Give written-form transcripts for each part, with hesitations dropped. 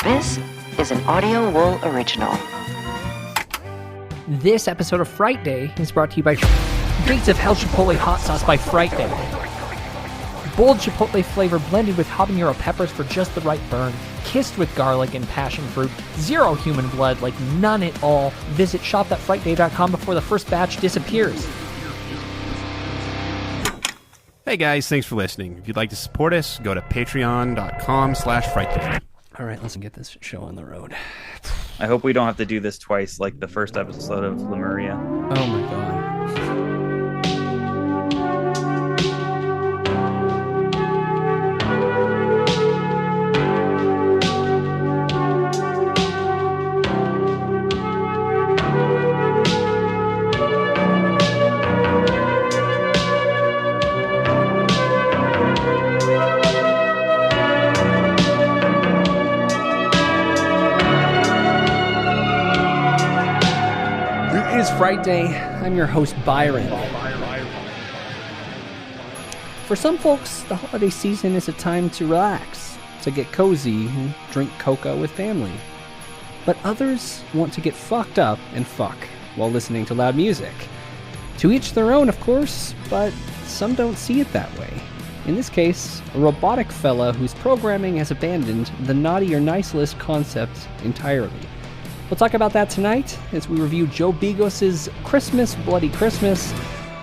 This is an Audio Wool original. This episode of Frightday is brought to you by Gates of Hell Chipotle Hot Sauce by Frightday. Bold chipotle flavor blended with habanero peppers for just the right burn. Kissed with garlic and passion fruit. Zero human blood, like none at all. Visit shop.frightday.com before the first batch disappears. Hey guys, thanks for listening. If you'd like to support us, go to patreon.com/frightday. All right, let's get this show on the road. I hope we don't have to do this twice like the first episode of Lemuria. Oh my god. Frightday. I'm your host, Byron. For some folks, the holiday season is a time to relax, to get cozy and drink cocoa with family. But others want to get fucked up and fuck while listening to loud music. To each their own, of course, but some don't see it that way. In this case, a robotic fella whose programming has abandoned the naughty or nice list concept entirely. We'll talk about that tonight as we review Joe Begos' Christmas, Bloody Christmas.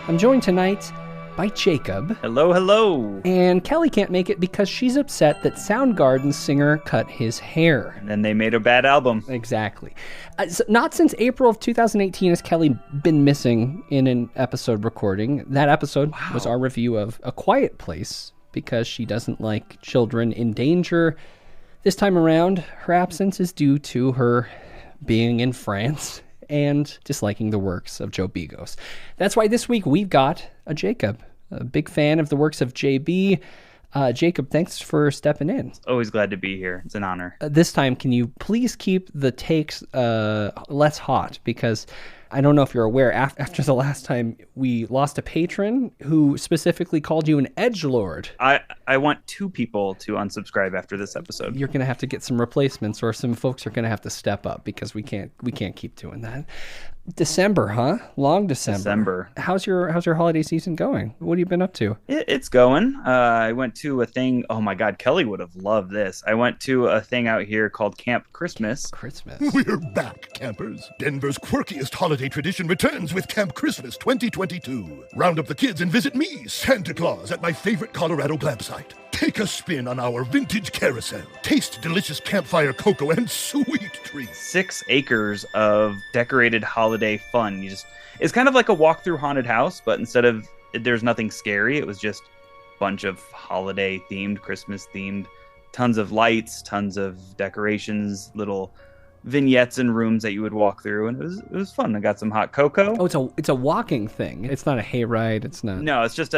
I'm joined tonight by Jacob. Hello, hello. And Kelly can't make it because she's upset that Soundgarden's singer cut his hair. And then they made a bad album. Exactly. Not since April of 2018 has Kelly been missing in an episode recording. That episode was our review of A Quiet Place because she doesn't like children in danger. This time around, her absence is due to her being in France and disliking the works of Joe Begos. That's why this week we've got a Jacob, a big fan of the works of JB. Jacob, thanks for stepping in. Always glad to be here. It's an honor. This time, can you please keep the takes less hot? Because I don't know if you're aware, after the last time we lost a patron who specifically called you an edgelord. I want 2 people to unsubscribe after this episode. You're going to have to get some replacements, or some folks are going to have to step up because we can't keep doing that. December, huh? Long December. How's your holiday season going? What have you been up to? It's going. I went to a thing. Oh my God, Kelly would have loved this. I went to a thing out here called Camp Christmas. We're back, campers. Denver's quirkiest holiday tradition returns with Camp Christmas 2022. Round up the kids and visit me, Santa Claus, at my favorite Colorado glam site. Take a spin on our vintage carousel. Taste delicious campfire cocoa and sweet treats. 6 acres of decorated holiday fun. It's kind of like a walk through haunted house, but instead of there's nothing scary, it was just a bunch of holiday themed, Christmas themed, tons of lights, tons of decorations, little vignettes and rooms that you would walk through, and it was fun. I got some hot cocoa. Oh, it's a walking thing. It's not a hayride. It's not. No, it's just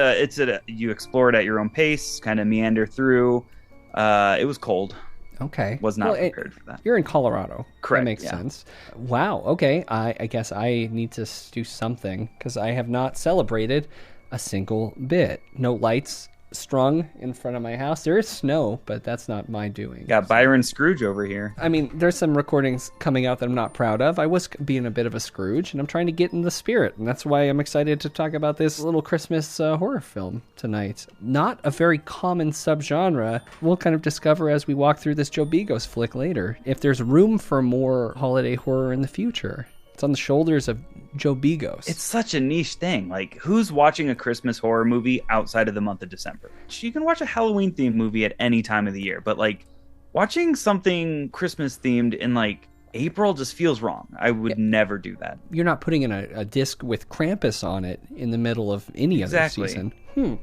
you explore it at your own pace, kind of meander through. It was cold. Okay. Was not prepared for that. You're in Colorado. Correct. That makes sense. Wow. Okay. I guess I need to do something because I have not celebrated a single bit. No lights strung in front of my house. There is snow, but that's not my doing. Got Byron Scrooge over here. I mean, there's some recordings coming out that I'm not proud of. I was being a bit of a Scrooge, and I'm trying to get in the spirit, and that's why I'm excited to talk about this little Christmas horror film tonight. Not a very common subgenre. We'll kind of discover as we walk through this Joe Begos flick later if there's room for more holiday horror in the future. It's on the shoulders of Joe Begos. It's such a niche thing. Like, who's watching a Christmas horror movie outside of the month of December? You can watch a Halloween themed movie at any time of the year, but like watching something Christmas themed in like April just feels wrong. I would never do that. You're not putting in a disc with Krampus on it in the middle of any other season. I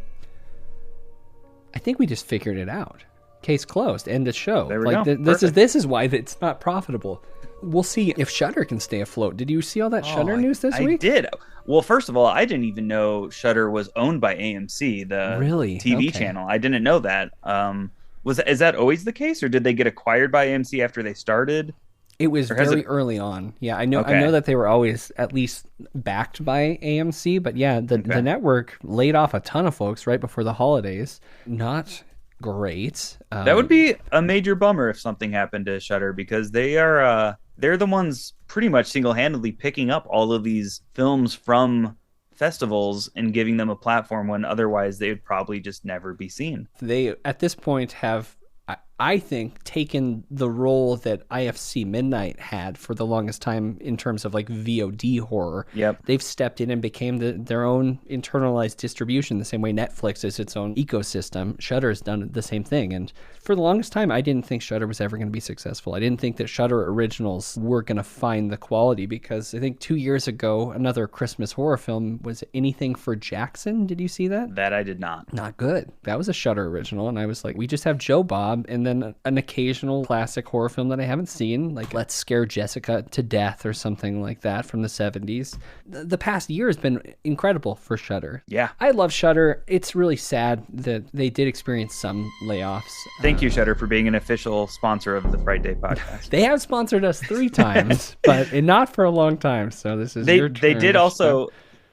think we just figured it out. Case closed. End of show. There we go. This is why it's not profitable. We'll see if Shudder can stay afloat. Did you see all that Shudder news this week? I did. Well, first of all, I didn't even know Shudder was owned by AMC, the TV channel. I didn't know that. Is that always the case, or did they get acquired by AMC after they started? It was very early on. Yeah, I know that they were always at least backed by AMC, but yeah, the network laid off a ton of folks right before the holidays. Not great. That would be a major bummer if something happened to Shudder, because they're the ones pretty much single-handedly picking up all of these films from festivals and giving them a platform when otherwise they would probably just never be seen. They, at this point, have, I think, taken the role that IFC Midnight had for the longest time in terms of like VOD horror. Yep. They've stepped in and became their own internalized distribution, the same way Netflix is its own ecosystem. Shudder has done the same thing. And for the longest time, I didn't think Shudder was ever going to be successful. I didn't think that Shudder originals were going to find the quality, because I think 2 years ago, another Christmas horror film was Anything for Jackson. Did you see that? That I did not. Not good. That was a Shudder original, and I was like, we just have Joe Bob and then an occasional classic horror film that I haven't seen, like Let's Scare Jessica to Death or something like that from the 70s. The past year has been incredible for Shudder. Yeah. I love Shudder. It's really sad that they did experience some layoffs. Thank you, Shudder, for being an official sponsor of the Frightday podcast. They have sponsored us 3 times, but not for a long time. So this is your turn. They did also.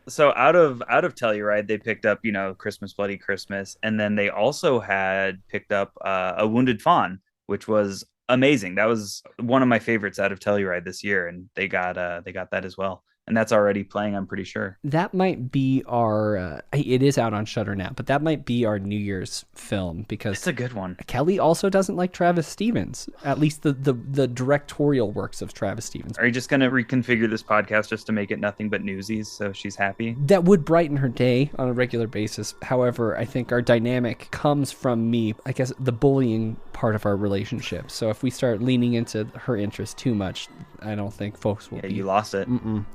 So out of Telluride, they picked up, Christmas Bloody Christmas, and then they also had picked up A Wounded Fawn, which was amazing. That was one of my favorites out of Telluride this year, and they got that as well. And that's already playing, I'm pretty sure. That might be our... it is out on Shudder now, but that might be our New Year's film, because... It's a good one. Kelly also doesn't like Travis Stevens, at least the directorial works of Travis Stevens. Are you just going to reconfigure this podcast just to make it nothing but newsies so she's happy? That would brighten her day on a regular basis. However, I think our dynamic comes from me, I guess, the bullying part of our relationship. So if we start leaning into her interest too much, I don't think folks will be... you lost it.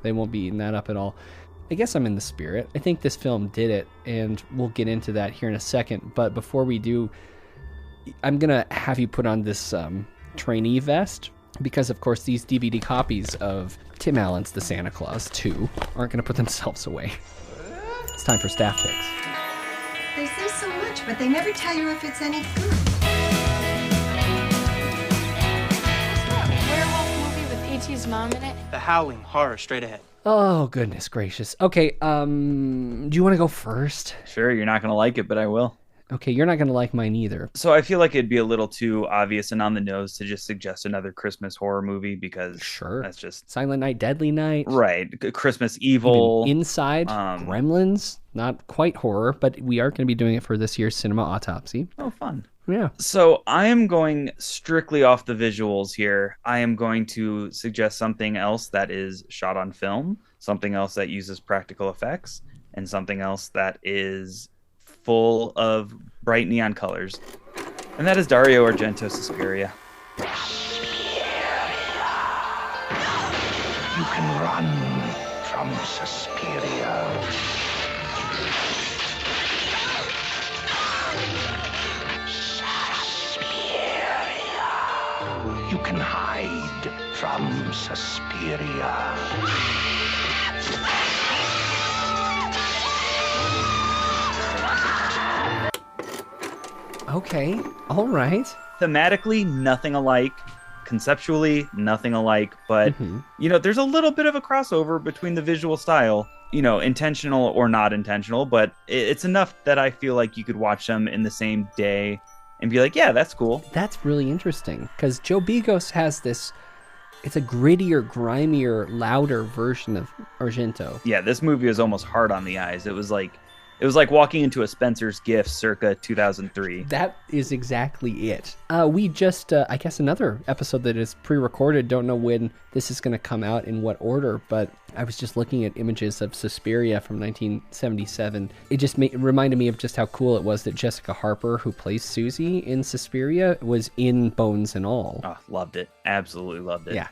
They won't be eating that up at all. I guess I'm in the spirit. I think this film did it, and we'll get into that here in a second. But before we do, I'm going to have you put on this trainee vest, because, of course, these DVD copies of Tim Allen's The Santa Claus 2 aren't going to put themselves away. It's time for staff picks. They say so much, but they never tell you if it's any good. Werewolf movie with E.T.'s mom in it? The Howling, horror, straight ahead. Oh, goodness gracious. Okay, do you want to go first? Sure, you're not going to like it, but I will. Okay, you're not going to like mine either. So I feel like it'd be a little too obvious and on the nose to just suggest another Christmas horror movie, because Sure. that's just... Silent Night, Deadly Night. Right. Christmas Evil. Even Inside, Gremlins. Not quite horror, but we are going to be doing it for this year's Cinema Autopsy. Oh, fun. Yeah. So I am going strictly off the visuals here. I am going to suggest something else that is shot on film, something else that uses practical effects, and something else that is full of bright neon colors. And that is Dario Argento's Suspiria. You can run from Suspiria. You can hide from Suspiria. Okay, all right. Thematically, nothing alike. Conceptually, nothing alike. But, there's a little bit of a crossover between the visual style, intentional or not intentional. But it's enough that I feel like you could watch them in the same day and be like, yeah, that's cool. That's really interesting, because Joe Begos has this... It's a grittier, grimier, louder version of Argento. Yeah, this movie is almost hard on the eyes. It was like walking into a Spencer's Gift circa 2003. That is exactly it. We just, I guess another episode that is pre-recorded, don't know when this is going to come out, in what order, but I was just looking at images of Suspiria from 1977. It just reminded me of just how cool it was that Jessica Harper, who plays Susie in Suspiria, was in Bones and All. Oh, loved it. Absolutely loved it. Yeah,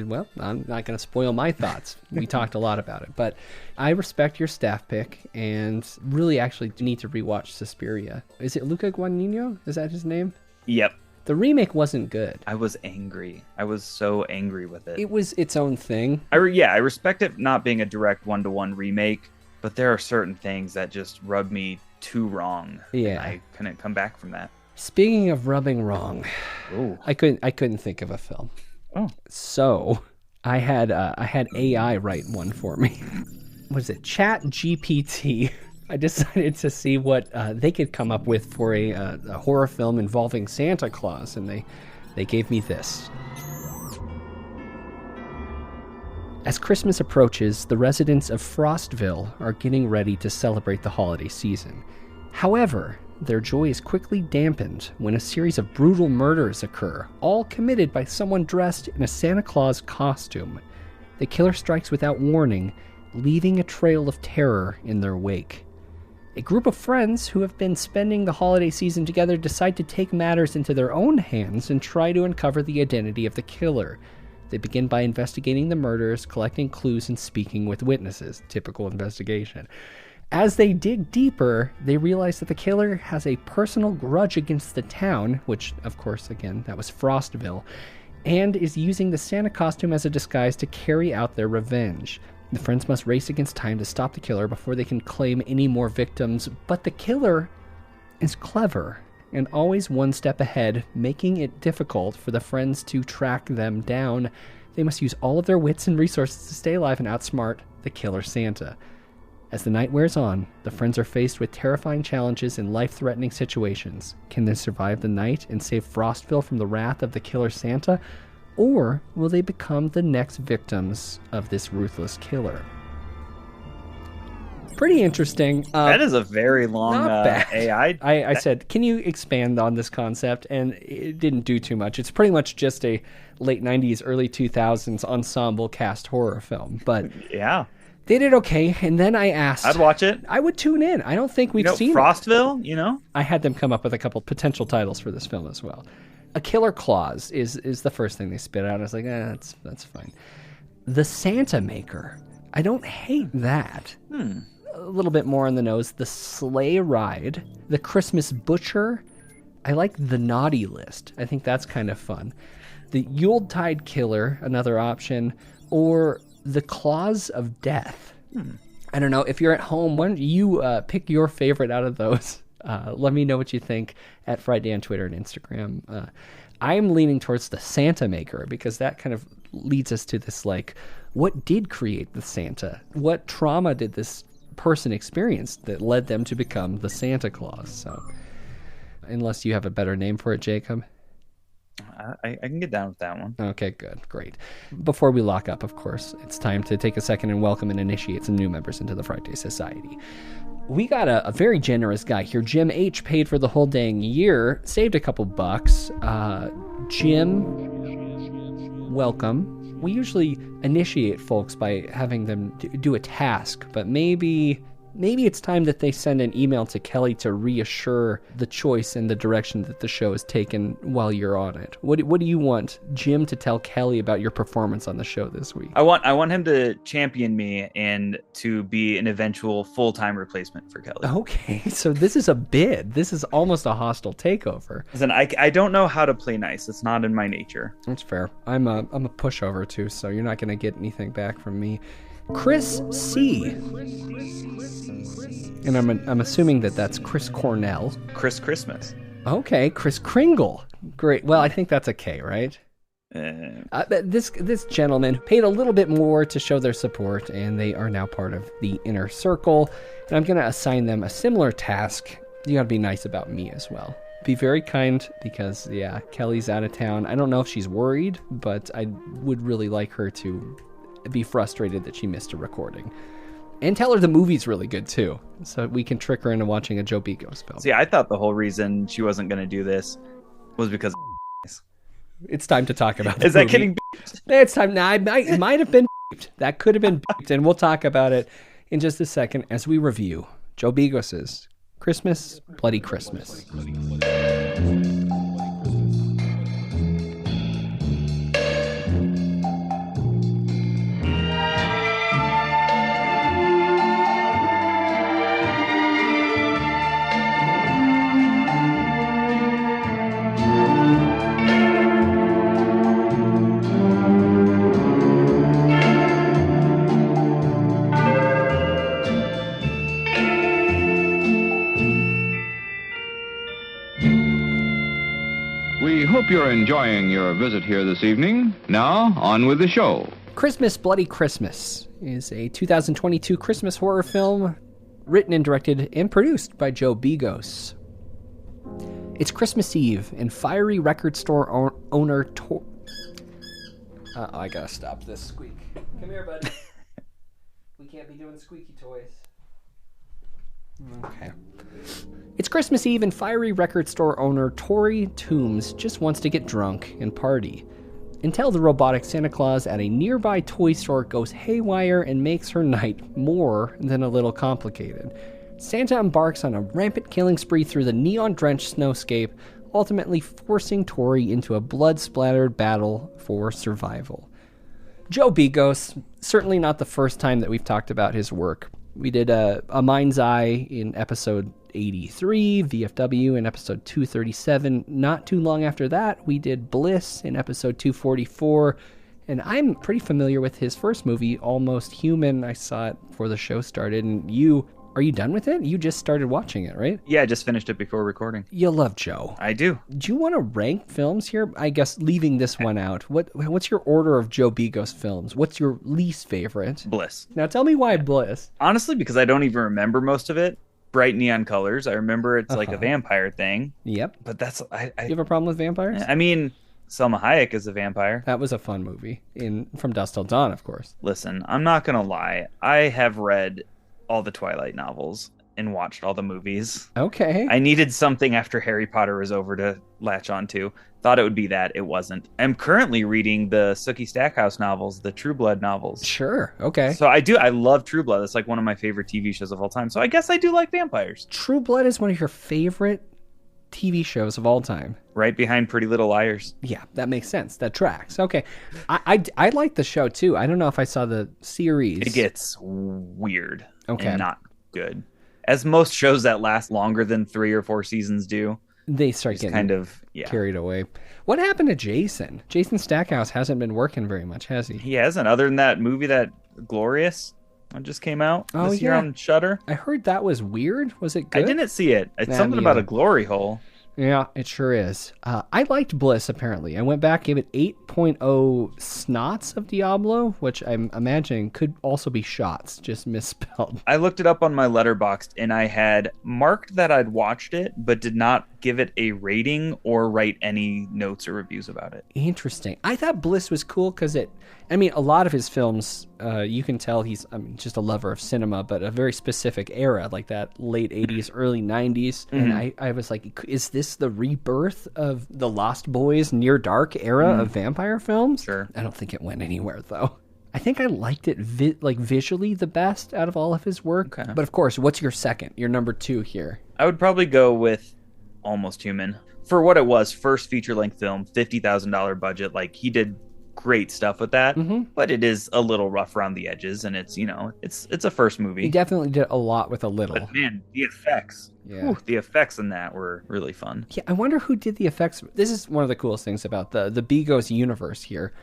well, I'm not going to spoil my thoughts. We talked a lot about it, but I respect your staff pick, and really actually need to rewatch Suspiria. Is it Luca Guadagnino? Is that his name? Yep. The remake wasn't good. I was angry. I was so angry with it. It was its own thing. I respect it not being a direct one-to-one remake, but there are certain things that just rub me too wrong. Yeah. I couldn't come back from that. Speaking of rubbing wrong, Ooh. I couldn't think of a film. Oh. So I had AI write one for me. What is it? Chat GPT I decided to see what they could come up with for a horror film involving Santa Claus, and they gave me this. As Christmas approaches, the residents of Frostville are getting ready to celebrate the holiday season. However, their joy is quickly dampened when a series of brutal murders occur, all committed by someone dressed in a Santa Claus costume. The killer strikes without warning, leaving a trail of terror in their wake. A group of friends who have been spending the holiday season together decide to take matters into their own hands and try to uncover the identity of the killer. They begin by investigating the murders, collecting clues, and speaking with witnesses. Typical investigation. As they dig deeper, they realize that the killer has a personal grudge against the town, which, of course, again, that was Frostville, and is using the Santa costume as a disguise to carry out their revenge. The friends must race against time to stop the killer before they can claim any more victims, but the killer is clever and always one step ahead, making it difficult for the friends to track them down. They must use all of their wits and resources to stay alive and outsmart the killer Santa. As the night wears on, the friends are faced with terrifying challenges and life-threatening situations. Can they survive the night and save Frostville from the wrath of the killer Santa? Or will they become the next victims of this ruthless killer? Pretty interesting. That is a very long not bad. AI. I said, can you expand on this concept? And it didn't do too much. It's pretty much just a late 90s, early 2000s ensemble cast horror film. But yeah, they did okay. And then I asked... I'd watch it. I would tune in. I don't think we've seen Frostville, you know? I had them come up with a couple potential titles for this film as well. A Killer Claus is the first thing they spit out. I was like, that's fine. The Santa Maker. I don't hate that. A little bit more on the nose. The Sleigh Ride. The Christmas Butcher. I like the Naughty List. I think that's kind of fun. The Yuletide Killer, another option. Or the Claws of Death. I don't know. If you're at home, why don't you pick your favorite out of those? Let me know what you think at Frightday on Twitter and Instagram. I'm leaning towards the Santa Maker because that kind of leads us to this, like, what did create the Santa? What trauma did this person experience that led them to become the Santa Claus? So, unless you have a better name for it, Jacob. I can get down with that one. Okay, good. Great. Before we lock up, of course, it's time to take a second and welcome and initiate some new members into the Frightday Society. We got a very generous guy here. Jim H. paid for the whole dang year, saved a couple bucks. Jim, welcome. We usually initiate folks by having them do a task, but maybe it's time that they send an email to Kelly to reassure the choice and the direction that the show has taken while you're on it. What do you want Jim to tell Kelly about your performance on the show this week? I want him to champion me and to be an eventual full-time replacement for Kelly. Okay, so this is a bid. This is almost a hostile takeover. Listen, I don't know how to play nice. It's not in my nature. That's fair. I'm a pushover too, so you're not going to get anything back from me. Chris C. And I'm assuming that's Chris Cornell. Chris Christmas. Okay, Chris Kringle. Great. Well, I think that's a K, right? This gentleman paid a little bit more to show their support, and they are now part of the inner circle. And I'm going to assign them a similar task. You got to be nice about me as well. Be very kind because, yeah, Kelly's out of town. I don't know if she's worried, but I would really like her to be frustrated that she missed a recording. And tell her the movie's really good too, so we can trick her into watching a Joe Begos film. See, I thought the whole reason she wasn't going to do this was because it's time to talk about Is that getting It's time. Now, it might have been that could have been and we'll talk about it in just a second as we review Joe Begos' Christmas, Bloody Christmas. We hope you're enjoying your visit here this evening. Now, on with the show. Christmas, Bloody Christmas is a 2022 Christmas horror film written and directed and produced by Joe Begos. It's Christmas Eve, and fiery record store owner I gotta stop this squeak. Come here, buddy. We can't be doing squeaky toys. Okay. It's Christmas Eve, and fiery record store owner Tori Toombs just wants to get drunk and party, until the robotic Santa Claus at a nearby toy store goes haywire and makes her night more than a little complicated. Santa embarks on a rampant killing spree through the neon-drenched snowscape, ultimately forcing Tori into a blood-splattered battle for survival. Joe Begos, certainly not the first time that we've talked about his work. We did a Mind's Eye in episode 83, VFW in episode 237. Not too long after that, we did Bliss in episode 244. And I'm pretty familiar with his first movie, Almost Human. I saw it before the show started. And are you done with it? You just started watching it, right? Yeah, I just finished it before recording. You love Joe. I do. Do you want to rank films here? I guess leaving this one out. What's your order of Joe Begos films? What's your least favorite? Bliss. Now tell me why Bliss. Honestly, because I don't even remember most of it. Bright neon colors. I remember it's like a vampire thing. Yep. But that's... You have a problem with vampires? I mean, Selma Hayek is a vampire. That was a fun movie. From Dusk Till Dawn, of course. Listen, I'm not going to lie. I have read all the Twilight novels and watched all the movies. Okay. I needed something after Harry Potter was over to latch onto. Thought it would be that. It wasn't. I'm currently reading the Sookie Stackhouse novels, the True Blood novels. Sure. Okay. So I love True Blood. It's like one of my favorite TV shows of all time. So I guess I do like vampires. True Blood is one of your favorite TV shows of all time. Right behind Pretty Little Liars. Yeah, that makes sense. That tracks. Okay. I like the show too. I don't know if I saw the series. It gets weird. Okay. And not good. As most shows that last longer than 3 or 4 seasons do, they start getting kind of carried away. What happened to Jason? Jason Stackhouse hasn't been working very much, has he? He hasn't, other than that movie that Glorious that just came out this year on Shudder. I heard that was weird. Was it good? I didn't see it. It's something about a glory hole. Yeah, it sure is. I liked Bliss, apparently. I went back, gave it 8.0 snots of Diablo, which I'm imagining could also be shots, just misspelled. I looked it up on my Letterboxd, and I had marked that I'd watched it, but did not give it a rating or write any notes or reviews about it. Interesting. I thought Bliss was cool because a lot of his films, you can tell he's just a lover of cinema, but a very specific era, like that late 80s, early 90s. Mm-hmm. And I was like, is this the rebirth of the Lost Boys Near Dark era of vampire films? Sure. I don't think it went anywhere, though. I think I liked it visually the best out of all of his work. Okay. But of course, what's your second? Your number 2 here? I would probably go with Almost Human. For what it was, first feature-length film, $50,000 budget. Like, he did great stuff with that, but it is a little rough around the edges, and it's a first movie. He definitely did a lot with a little. But man, the effects. Yeah. Whew, the effects in that were really fun. Yeah, I wonder who did the effects. This is one of the coolest things about the Begos universe here.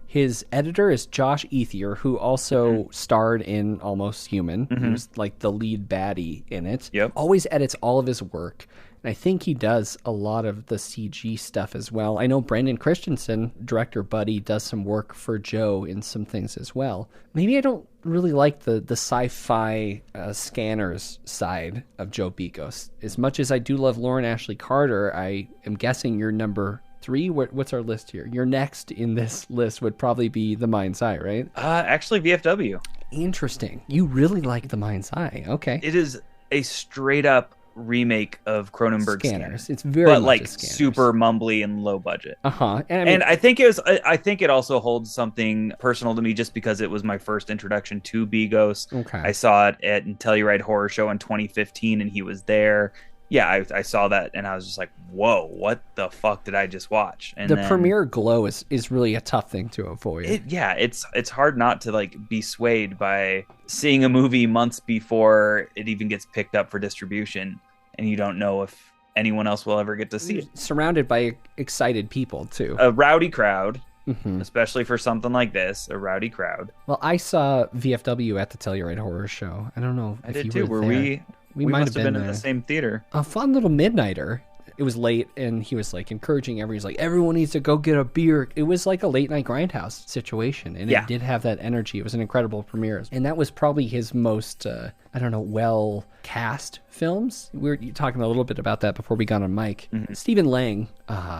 His editor is Josh Ethier, who also starred in Almost Human. He was like the lead baddie in it. Yep. Always edits all of his work. And I think he does a lot of the CG stuff as well. I know Brandon Christensen, director buddy, does some work for Joe in some things as well. Maybe I don't really like the sci-fi scanners side of Joe Begos. As much as I do love Lauren Ashley Carter, I am guessing you're number 3. What's our list here? Your next in this list would probably be The Mind's Eye, right? Actually, VFW. Interesting. You really like The Mind's Eye. Okay. It is a straight up remake of Cronenberg's Scanners. It's very much like Scanners. Super mumbly and low budget. And I think it also holds something personal to me just because it was my first introduction to Begos. Okay. I saw it at Telluride Horror Show in 2015 and he was there. Yeah, I saw that and I was just like, whoa, what the fuck did I just watch? And the premiere glow is really a tough thing to avoid. It's hard not to like be swayed by seeing a movie months before it even gets picked up for distribution and you don't know if anyone else will ever get to see it. Surrounded by excited people too. A rowdy crowd. Especially for something like this, a rowdy crowd. Well, I saw VFW at the Telluride Horror Show. I don't know if you were there. We might have been in the same theater. A fun little midnighter. it was late, and he was like encouraging everyone. He's like, everyone needs to go get a beer. It was like a late night grindhouse situation, and it did have that energy. It was an incredible premiere, and that was probably his most well cast films. We were talking a little bit about that before we got on mic. Stephen Lang,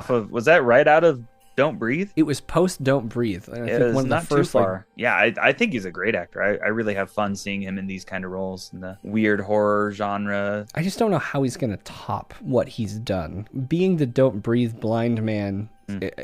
was that right out of Don't Breathe? It was post Don't Breathe. I think one of not the first, too far. I think he's a great actor. I really have fun seeing him in these kind of roles in the weird horror genre. I just don't know how he's going to top what he's done. Being the Don't Breathe blind man,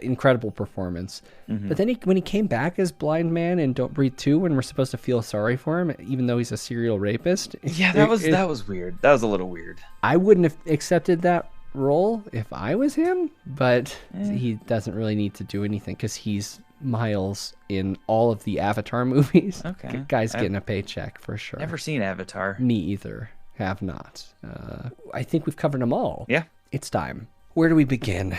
incredible performance. But then when he came back as blind man in Don't Breathe 2, when we're supposed to feel sorry for him, even though he's a serial rapist. Yeah, that was weird. That was a little weird. I wouldn't have accepted that role if I was him, but he doesn't really need to do anything because he's Miles in all of the Avatar movies. Okay. Guy's getting a paycheck for sure. Never seen Avatar. Me either. Have not. I think we've covered them all. Yeah. It's time. Where do we begin?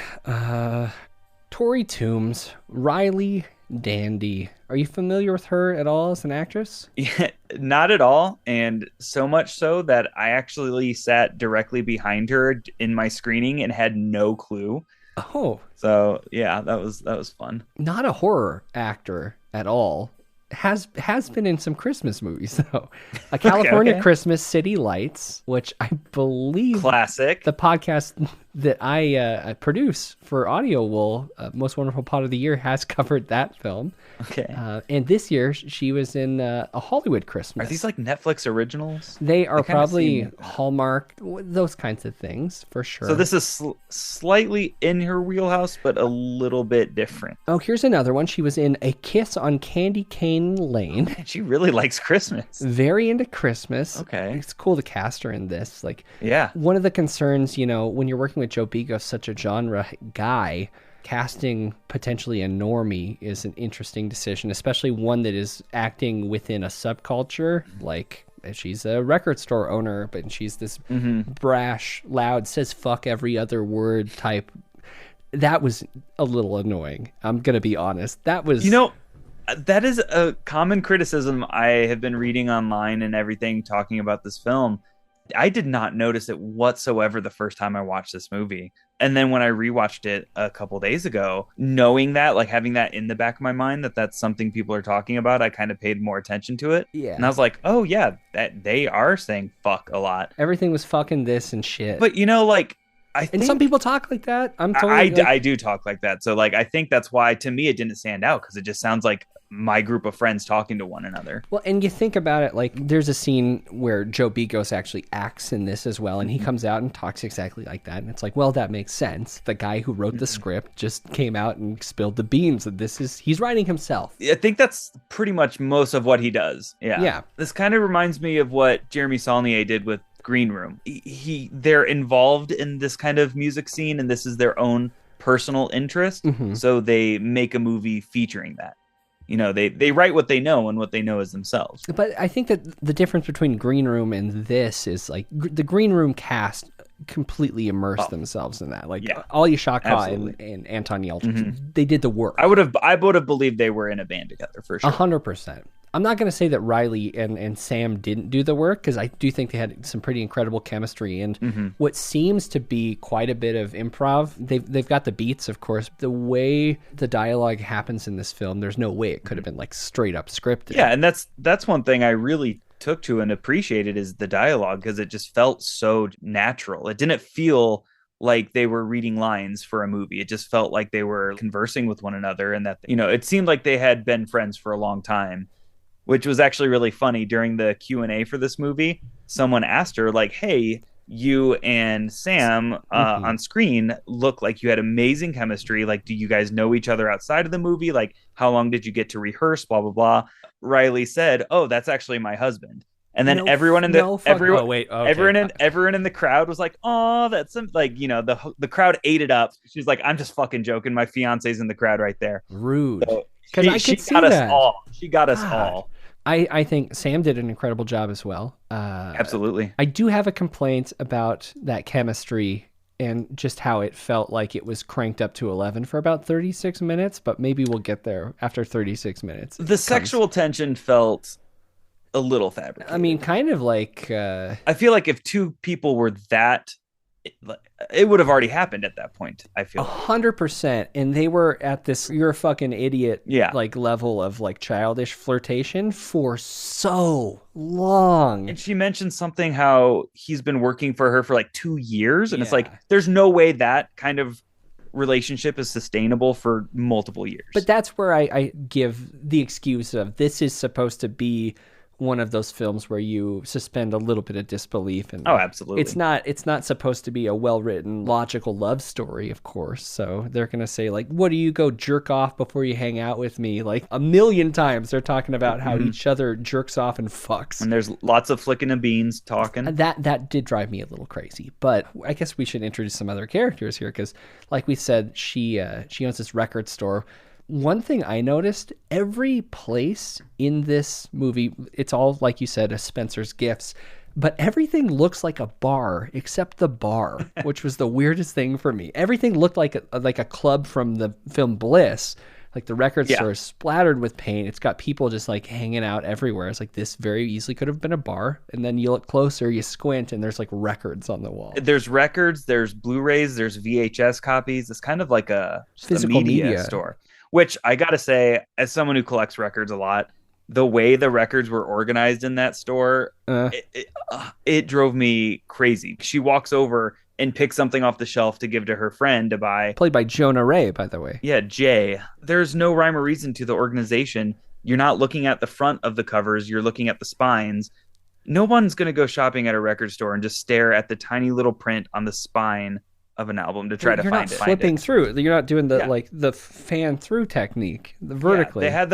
Tori Toombs, Riley Dandy. Are you familiar with her at all as an actress? Yeah, not at all, and so much so that I actually sat directly behind her in my screening and had no clue. Oh. So, yeah, that was fun. Not a horror actor at all. Has been in some Christmas movies, though. A California Christmas, City Lights, which I believe... Classic. The podcast that I produce for Audio Wool, Most Wonderful Pod of the Year, has covered that film. Okay. And this year, she was in A Hollywood Christmas. Are these like Netflix originals? They are probably Hallmark, those kinds of things, for sure. So this is slightly in her wheelhouse, but a little bit different. Oh, here's another one. She was in A Kiss on Candy Cane Lane. Man, she really likes Christmas. Very into Christmas. Okay. It's cool to cast her in this. Like, yeah. One of the concerns, when you're working with Joe Begos, such a genre guy, casting potentially a normie is an interesting decision, especially one that is acting within a subculture. Like, she's a record store owner, but she's this brash, loud, says fuck every other word type. That was a little annoying. I'm going to be honest. That was... that is a common criticism I have been reading online and everything talking about this film. I did not notice it whatsoever the first time I watched this movie. And then when I rewatched it a couple days ago, knowing that, like having that in the back of my mind, that's something people are talking about, I kind of paid more attention to it. Yeah. And I was like, oh yeah, that they are saying fuck a lot. Everything was fucking this and shit. But I think, and some people talk like that. I do talk like that. So I think that's why to me it didn't stand out, because it just sounds like my group of friends talking to one another. Well, and you think about it, like there's a scene where Joe Begos actually acts in this as well, and he comes out and talks exactly like that, and it's like, well, that makes sense. The guy who wrote the script just came out and spilled the beans that he's writing himself. I think that's pretty much most of what he does. Yeah. This kind of reminds me of what Jeremy Saulnier did with Green Room. They're involved in this kind of music scene, and this is their own personal interest, so they make a movie featuring that. They write what they know, and what they know is themselves. But I think that the difference between Green Room and this is like the Green Room cast completely immersed themselves in that. Like Alia Shawkat and Anton Yelchin, they did the work. I would have believed they were in a band together for sure. 100%. I'm not going to say that Riley and Sam didn't do the work, because I do think they had some pretty incredible chemistry, and what seems to be quite a bit of improv. They've got the beats, of course. The way the dialogue happens in this film, there's no way it could have been like straight up scripted. Yeah, and that's one thing I really took to and appreciated is the dialogue, because it just felt so natural. It didn't feel like they were reading lines for a movie. It just felt like they were conversing with one another, and that it seemed like they had been friends for a long time. Which was actually really funny. During the Q&A for this movie, someone asked her, like, hey, you and Sam on screen look like you had amazing chemistry. Like, do you guys know each other outside of the movie? Like, how long did you get to rehearse? Blah, blah, blah. Riley said, oh, that's actually my husband. And then everyone in the crowd was like, oh, that's the crowd ate it up. She's like, I'm just fucking joking. My fiance's in the crowd right there. Rude. So she got us all. She got us all. I think Sam did an incredible job as well. Absolutely. I do have a complaint about that chemistry and just how it felt like it was cranked up to 11 for about 36 minutes, but maybe we'll get there after 36 minutes. The sexual tension felt a little fabricated. I mean, kind of like... I feel like if two people were that it would have already happened at that point, I feel. 100%. And they were at this "you're a fucking idiot" like level of like childish flirtation for so long. And she mentioned something how he's been working for her for like 2 years, and it's like there's no way that kind of relationship is sustainable for multiple years. But that's where I give the excuse of this is supposed to be one of those films where you suspend a little bit of disbelief. And absolutely. It's not supposed to be a well-written, logical love story, of course. So they're going to say, like, what do you go jerk off before you hang out with me? Like, a million times they're talking about how each other jerks off and fucks. And there's lots of flicking of beans talking. That did drive me a little crazy. But I guess we should introduce some other characters here because, like we said, she owns this record store. One thing I noticed, every place in this movie, it's all, like you said, a Spencer's Gifts, but everything looks like a bar except the bar, which was the weirdest thing for me. Everything looked like a club from the film Bliss. Like the record store is splattered with paint. It's got people just like hanging out everywhere. It's like this very easily could have been a bar. And then you look closer, you squint, and there's like records on the wall. There's records, there's Blu-rays, there's VHS copies. It's kind of like a physical media store. Which I gotta say, as someone who collects records a lot, the way the records were organized in that store, it drove me crazy. She walks over and picks something off the shelf to give to her friend to buy. Played by Jonah Ray, by the way. Yeah, Jay. There's no rhyme or reason to the organization. You're not looking at the front of the covers. You're looking at the spines. No one's going to go shopping at a record store and just stare at the tiny little print on the spine of an album to try to find it. You're not flipping through. You're not doing the like the fan through technique, the vertically. They had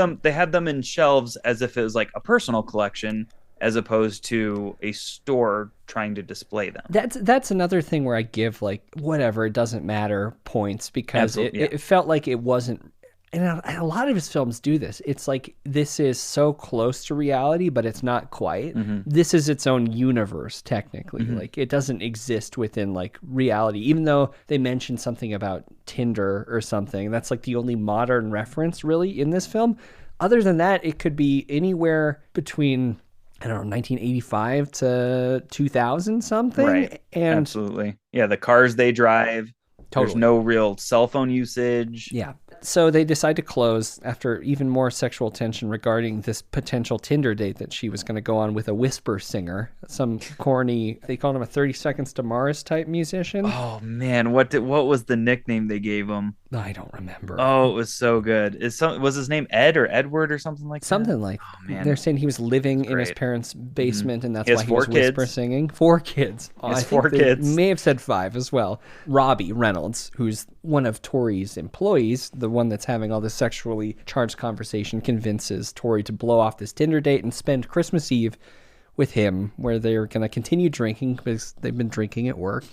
them in shelves as if it was like a personal collection as opposed to a store trying to display them. That's another thing where I give like whatever, it doesn't matter points because it felt like it wasn't. And a lot of his films do this. It's like this is so close to reality, but it's not quite. This is its own universe, technically. Like it doesn't exist within like reality, even though they mentioned something about Tinder or something. That's like the only modern reference really in this film. Other than that, it could be anywhere between, I don't know, 1985 to 2000 something. Right. And absolutely. Yeah, the cars they drive. Totally. There's no real cell phone usage. Yeah. So they decide to close after even more sexual tension regarding this potential Tinder date that she was going to go on with a whisper singer, some corny, they called him a 30 Seconds to Mars type musician. Oh man, what was the nickname they gave him? I don't remember. Oh, it was so good. Was his name Ed or Edward or something like that? Something like that. Oh man. They're saying he was living in his parents' basement and that's why he was whisper singing. 4 kids. Oh, I think 4 kids. May have said 5 as well. Robbie Reynolds, who's one of Tori's employees, the one that's having all this sexually charged conversation, convinces Tori to blow off this Tinder date and spend Christmas Eve with him, where they're going to continue drinking because they've been drinking at work.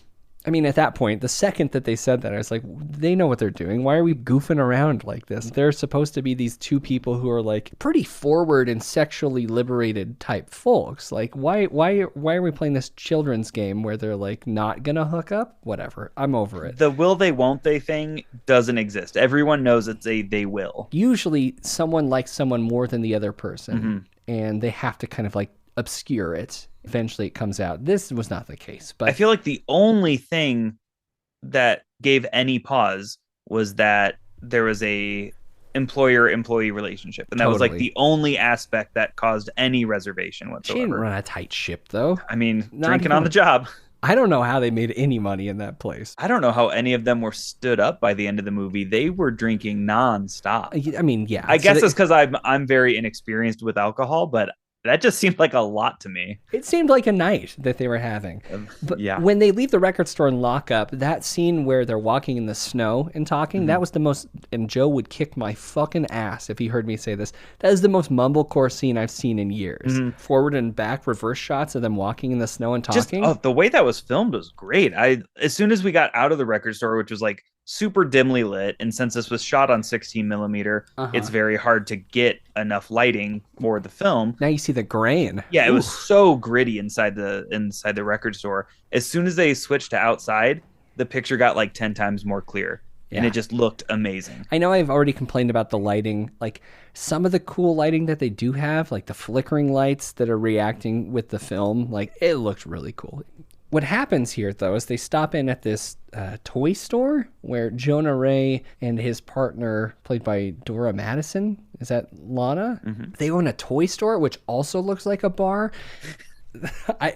I mean, at that point, the second that they said that, I was like, they know what they're doing. Why are we goofing around like this? They're supposed to be these 2 people who are like pretty forward and sexually liberated type folks. Like, why are we playing this children's game where they're like not gonna hook up? Whatever. I'm over it. The will they, won't they thing doesn't exist. Everyone knows it's a they will. Usually someone likes someone more than the other person, and they have to kind of like obscure it. Eventually it comes out. This was not the case, but I feel like the only thing that gave any pause was that there was a employer-employee relationship, and that was like the only aspect that caused any reservation whatsoever. She didn't run a tight ship, though. I mean, drinking on the job. I don't know how they made any money in that place. I don't know how any of them were stood up by the end of the movie. They were drinking nonstop. I mean, yeah. I guess it's because I'm very inexperienced with alcohol, but that just seemed like a lot to me. It seemed like a night that they were having. But when they leave the record store and lock up, that scene where they're walking in the snow and talking, that was the most, and Joe would kick my fucking ass if he heard me say this, that is the most mumblecore scene I've seen in years. Forward and back reverse shots of them walking in the snow and talking. The way that was filmed was great. As soon as we got out of the record store, which was like super dimly lit, and since this was shot on 16 millimeter, it's very hard to get enough lighting for the film. Now you see the grain. Yeah, it was so gritty inside the record store. As soon as they switched to outside, the picture got like 10 times more clear. And it just looked amazing. I know I've already complained about the lighting. Like some of the cool lighting that they do have, like the flickering lights that are reacting with the film, like it looks really cool. What happens here, though, is they stop in at this toy store where Jonah Ray and his partner, played by Dora Madison, is that Lana? Mm-hmm. They own a toy store, which also looks like a bar.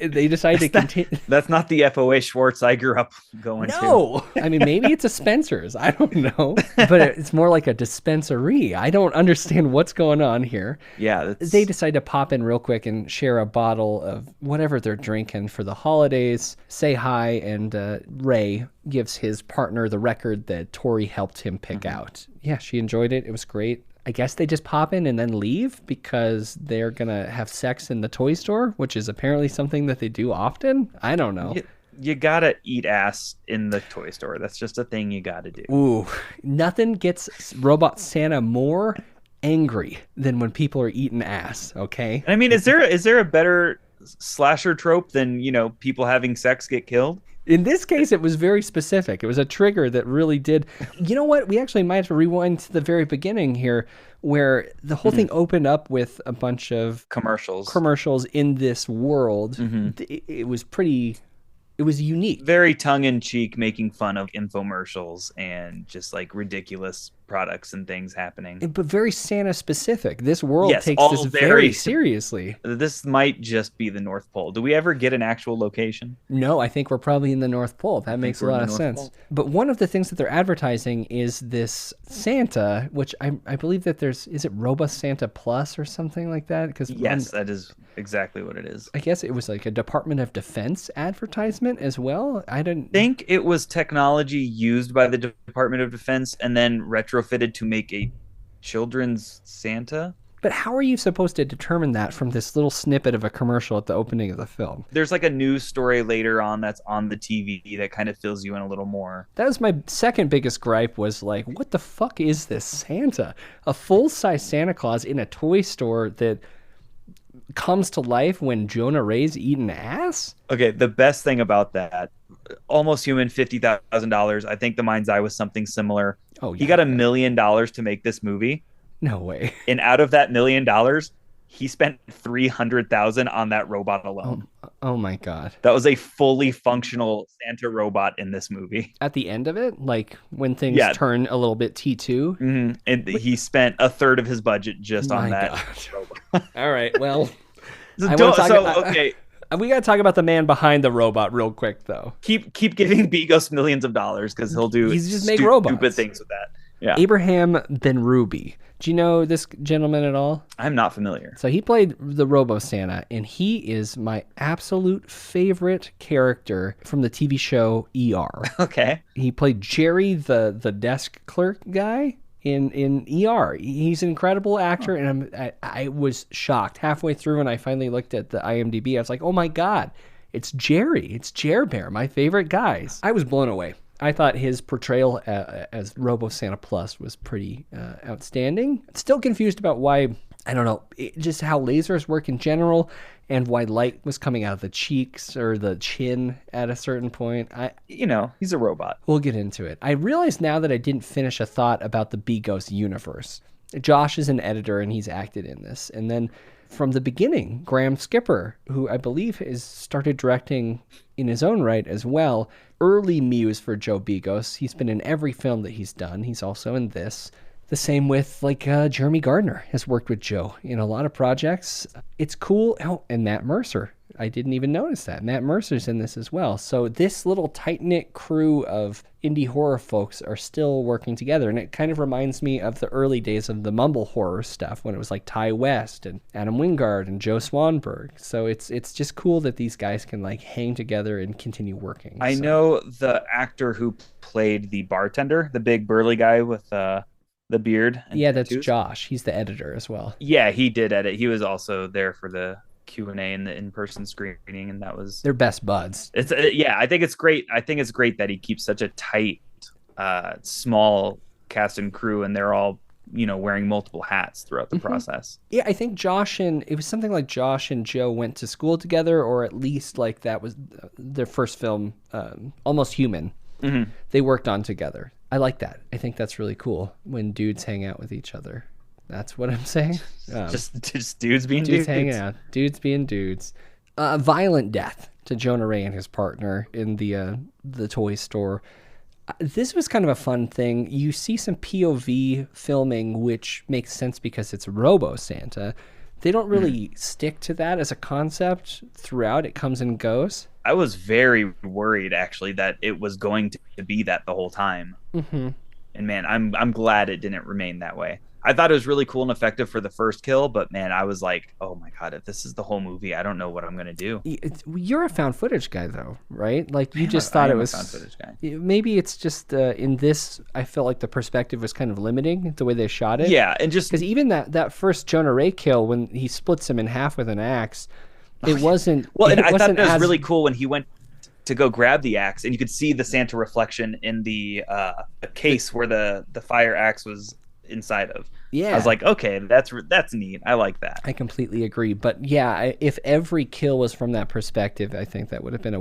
They decided to continue. That's not the FOA Schwartz I grew up going to. No, I mean, maybe it's a Spencer's. I don't know, but it's more like a dispensary. I don't understand what's going on here. Yeah, they decide to pop in real quick and share a bottle of whatever they're drinking for the holidays. Say hi, and Ray gives his partner the record that Tori helped him pick out. Yeah, she enjoyed it. It was great. I guess they just pop in and then leave because they're going to have sex in the toy store, which is apparently something that they do often. I don't know. You got to eat ass in the toy store. That's just a thing you got to do. Ooh, nothing gets Robot Santa more angry than when people are eating ass, okay? I mean, is there a better slasher trope than, people having sex get killed? In this case, it was very specific. It was a trigger that really did. You know what? We actually might have to rewind to the very beginning here, where the whole thing opened up with a bunch of commercials in this world. It was pretty. It was unique. Very tongue-in-cheek, making fun of infomercials and just like ridiculous products and things happening. But very Santa-specific. This world takes this very seriously. This might just be the North Pole. Do we ever get an actual location? No, I think we're probably in the North Pole. That makes a lot of sense. Pole. But one of the things that they're advertising is this Santa, which I believe that is it Robot Santa Plus or something like that? Yes, that is exactly what it is. I guess it was like a Department of Defense advertisement as well. I didn't think it was technology used by the Department of Defense and then retrofitted to make a children's Santa. But how are you supposed to determine that from this little snippet of a commercial at the opening of the film? There's like a news story later on that's on the TV that kind of fills you in a little more. That was my second biggest gripe, was like, what the fuck is this Santa? A full-size Santa Claus in a toy store that comes to life when Jonah Ray's eating ass? Okay, the best thing about that, Almost Human, $50,000. I think The Mind's Eye was something similar. Oh, yeah. He got $1 million to make this movie. No way. And out of that $1 million, he spent $300,000 on that robot alone. Oh my God. That was a fully functional Santa robot in this movie. At the end of it, like when things turn a little bit T2. Mm-hmm. And he spent a third of his budget just on that robot. All right, well. Okay. We got to talk about the man behind the robot real quick, though. Keep giving Begos millions of dollars because he's just make robots. Stupid things with that. Yeah. Abraham Benrubi. Do you know this gentleman at all? I'm not familiar. So he played the Robo Santa, and he is my absolute favorite character from the TV show ER. Okay. He played Jerry, the desk clerk guy in ER. He's an incredible actor, and I was shocked halfway through when I finally looked at the IMDb. I was like, oh my God, it's Jerry. It's Jer Bear, my favorite guys. I was blown away. I thought his portrayal as Robo Santa Plus was pretty outstanding. Still confused about why, I don't know, just how lasers work in general and why light was coming out of the cheeks or the chin at a certain point. He's a robot. We'll get into it. I realize now that I didn't finish a thought about the Begos universe. Josh is an editor and he's acted in this. And then from the beginning, Graham Skipper, who I believe has started directing in his own right as well, early muse for Joe Begos. He's been in every film that he's done. He's also in this. The same with Jeremy Gardner has worked with Joe in a lot of projects. It's cool. Oh, and Matt Mercer. I didn't even notice that. Matt Mercer's in this as well. So this little tight-knit crew of indie horror folks are still working together. And it kind of reminds me of the early days of the mumble horror stuff when it was like Ty West and Adam Wingard and Joe Swanberg. So it's just cool that these guys can hang together and continue working. I know the actor who played the bartender, the big burly guy with the beard. Yeah, that's Josh. He's the editor as well. Yeah, he did edit. He was also there for the Q&A and the in-person screening, and that was their best buds. It's I think it's great. I think it's great that he keeps such a tight, small cast and crew, and they're all wearing multiple hats throughout the process. Yeah, I think it was something like Josh and Joe went to school together, or at least that was their first film, Almost Human. Mm-hmm. They worked on together. I like that. I think that's really cool when dudes hang out with each other. That's what I'm saying. Just dudes being dudes. Hanging out. Dudes being dudes. A violent death to Jonah Ray and his partner in the toy store. This was kind of a fun thing. You see some POV filming, which makes sense because it's Robo Santa. They don't really stick to that as a concept throughout. It comes and goes. I was very worried, actually, that it was going to be that the whole time. Mm-hmm. And man, I'm glad it didn't remain that way. I thought it was really cool and effective for the first kill, but man, I was like, oh my God, if this is the whole movie, I don't know what I'm going to do. You're a found footage guy, though, right? Like, you just thought it was... a found footage guy. Maybe it's just in this, I felt like the perspective was kind of limiting, the way they shot it. Yeah, and just... Because even that first Jonah Ray kill, when he splits him in half with an axe, it wasn't... Well, and I thought it was really cool when he went to go grab the axe, and you could see the Santa reflection in the case where the fire axe was inside of. Yeah, I was like, okay, that's neat. I like that. I completely agree. But yeah, if every kill was from that perspective, I think that would have been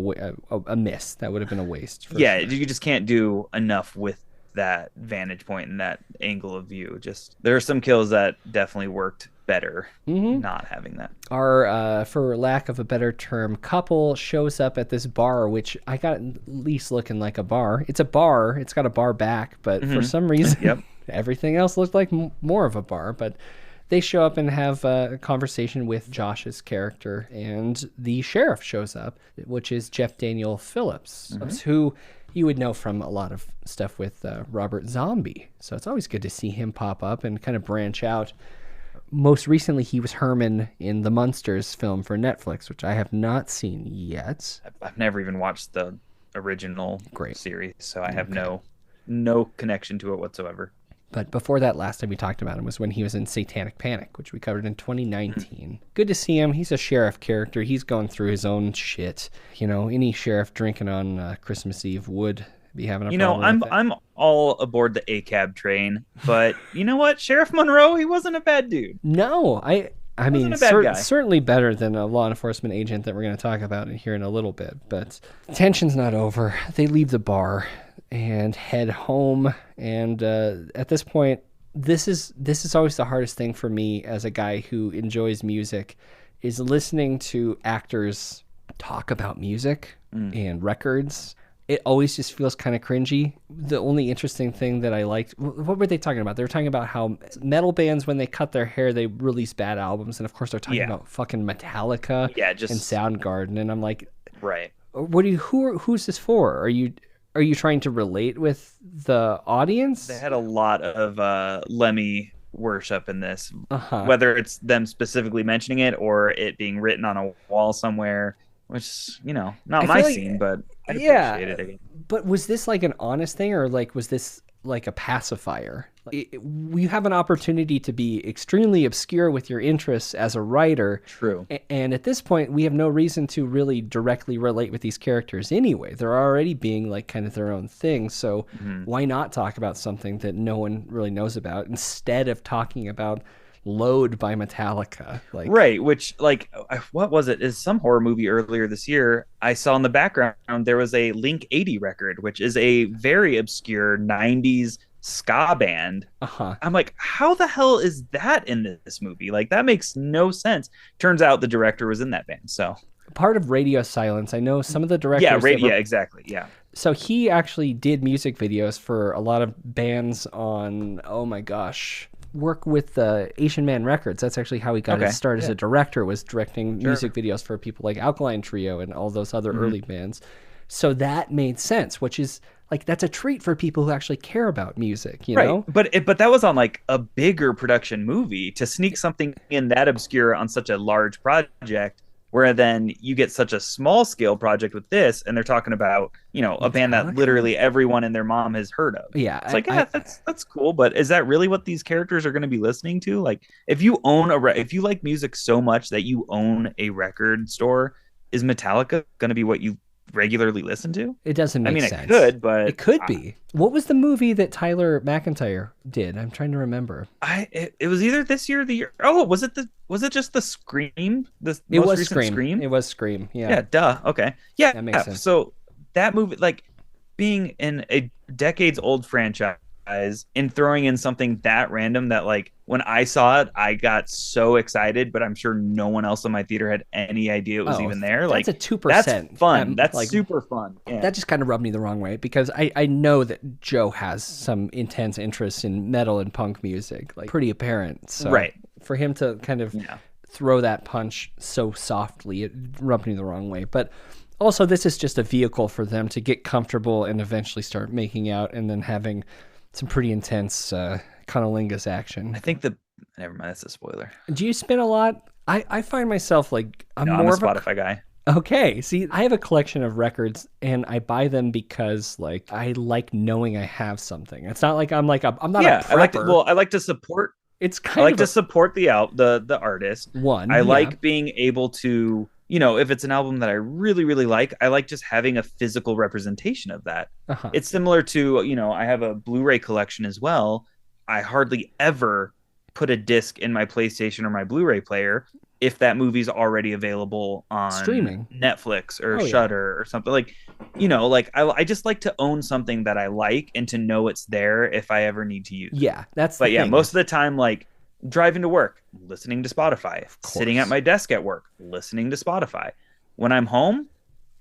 a miss. That would have been a waste. Yeah, sure. You just can't do enough with that vantage point and that angle of view. Just there are some kills that definitely worked better not having that. Our, for lack of a better term, couple shows up at this bar, which I got at least looking like a bar. It's a bar. It's got a bar back, but for some reason, everything else looked like more of a bar. But they show up and have a conversation with Josh's character, and the sheriff shows up, which is Jeff Daniel Phillips, who you would know from a lot of stuff with Robert Zombie. So it's always good to see him pop up and kind of branch out. Most recently, he was Herman in the Munsters film for Netflix, which I have not seen yet. I've never even watched the original series, so I have no connection to it whatsoever. But before that, last time we talked about him was when he was in Satanic Panic, which we covered in 2019. Good to see him. He's a sheriff character. He's going through his own shit. You know, any sheriff drinking on Christmas Eve would be having a problem with it. I'm all aboard the ACAB train, but you know what? Sheriff Monroe, he wasn't a bad dude. No, I mean, certainly better than a law enforcement agent that we're going to talk about here in a little bit. But tension's not over. They leave the bar and head home. And at this point, this is always the hardest thing for me as a guy who enjoys music, is listening to actors talk about music and records. It always just feels kind of cringy. The only interesting thing that I liked, what were they talking about? They were talking about how metal bands, when they cut their hair, they release bad albums. And of course, they're talking about fucking Metallica and Soundgarden. And I'm like, right. Who's this for? Are you trying to relate with the audience? They had a lot of Lemmy worship in this, whether it's them specifically mentioning it or it being written on a wall somewhere, which, you know, not my scene, but I appreciate it again. But was this like an honest thing, or like was this like a pacifier? You have an opportunity to be extremely obscure with your interests as a writer. True. And at this point, we have no reason to really directly relate with these characters anyway. They're already being like kind of their own thing. So why not talk about something that no one really knows about instead of talking about Load by Metallica? Right, which, like, what was it? Is some horror movie earlier this year I saw in the background there was a Link 80 record, which is a very obscure 90s ska band. I'm like, how the hell is that in this movie? Like, that makes no sense. Turns out the director was in that band. So part of Radio Silence, I know some of the directors. Exactly. Yeah. So he actually did music videos for a lot of bands on, oh my gosh, work with Asian Man Records. That's actually how he got his start as a director, was directing music videos for people like Alkaline Trio and all those other early bands. So that made sense, which is like, that's a treat for people who actually care about music, you know? But that was on like a bigger production movie. To sneak something in that obscure on such a large project, where then you get such a small scale project with this, and they're talking about, you know, a band that literally everyone and their mom has heard of. Yeah. It's like, that's cool, but is that really what these characters are going to be listening to? Like, if you own if you like music so much that you own a record store, is Metallica going to be what you regularly listen to? It doesn't make sense. It could, but it could be. What was the movie that Tyler McIntyre did? I'm trying to remember. It was either this year or the year. Oh, was it just the Scream? It was Scream. It was Scream. Yeah. Yeah. Duh. Okay. Yeah. That makes sense. So that movie, like, being in a decades old franchise in throwing in something that random that, like, when I saw it, I got so excited, but I'm sure no one else in my theater had any idea it was even there. Like, that's a 2%. That's fun. That's like, super fun. Yeah. That just kind of rubbed me the wrong way because I know that Joe has some intense interest in metal and punk music, like pretty apparent. So right. For him to kind of throw that punch so softly, it rubbed me the wrong way. But also, this is just a vehicle for them to get comfortable and eventually start making out and then having some pretty intense cunnilingus action. I think never mind, that's a spoiler. Do you spin a lot? I find myself like I'm more of a Spotify guy. Okay, see, I have a collection of records and I buy them because like I like knowing I have something. It's not like I'm not a prepper. I like to support. It's I like to support the artist. I like being able to, if it's an album that I really, really like, I like just having a physical representation of that. It's similar to, I have a Blu-ray collection as well. I hardly ever put a disc in my PlayStation or my Blu-ray player if that movie's already available on streaming, Netflix or Shudder or something. Like, I just like to own something that I like and to know it's there if I ever need to use it. Yeah, that's the thing. Most of the time, like, driving to work, listening to Spotify. Sitting at my desk at work, listening to Spotify. When I'm home,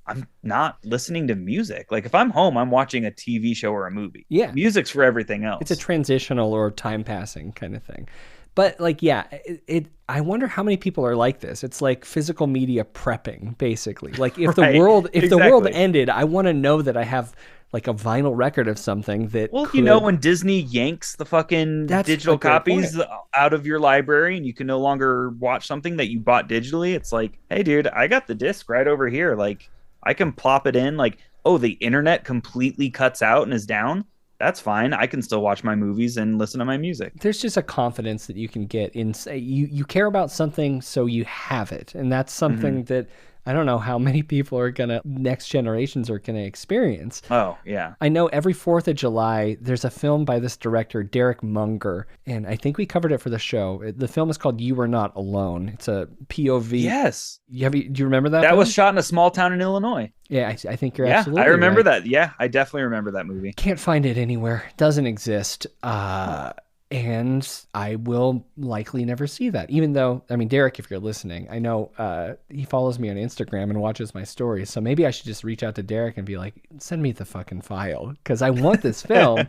I'm not listening to music. Like, if I'm home, I'm watching a TV show or a movie. Yeah. Music's for everything else. It's a transitional or time passing kind of thing. But like, I wonder how many people are like this. It's like physical media prepping, basically. Like if the world ended, I want to know that I have like a vinyl record of something that. Well, when Disney yanks the fucking digital copies out of your library and you can no longer watch something that you bought digitally, it's like, hey, dude, I got the disc right over here. Like, I can plop it in. Like, oh, the internet completely cuts out and is down. That's fine. I can still watch my movies and listen to my music. There's just a confidence that you can get in. You care about something, so you have it. And that's something that I don't know how many people next generations are going to experience. Oh, yeah. I know every 4th of July, there's a film by this director, Derek Munger, and I think we covered it for the show. The film is called You Were Not Alone. It's a POV. Yes. Do you remember that? That was shot in a small town in Illinois. Yeah, I think you're absolutely right. I remember that. Yeah, I definitely remember that movie. Can't find it anywhere. Doesn't exist. And I will likely never see that. Even though, I mean, Derek, if you're listening, I know he follows me on Instagram and watches my stories. So maybe I should just reach out to Derek and be like, send me the fucking file because I want this film.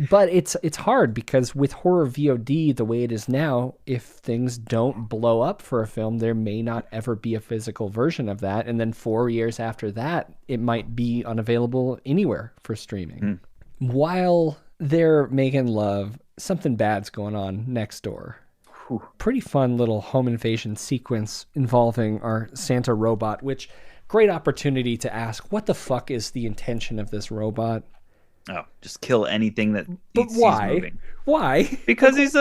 But it's hard because with horror VOD the way it is now, if things don't blow up for a film, there may not ever be a physical version of that. And then 4 years after that, it might be unavailable anywhere for streaming. While they're making love, something bad's going on next door. Pretty fun little home invasion sequence involving our Santa robot, which great opportunity to ask, what the fuck is the intention of this robot? Oh, just kill anything that but why? Moving. Why? Because he's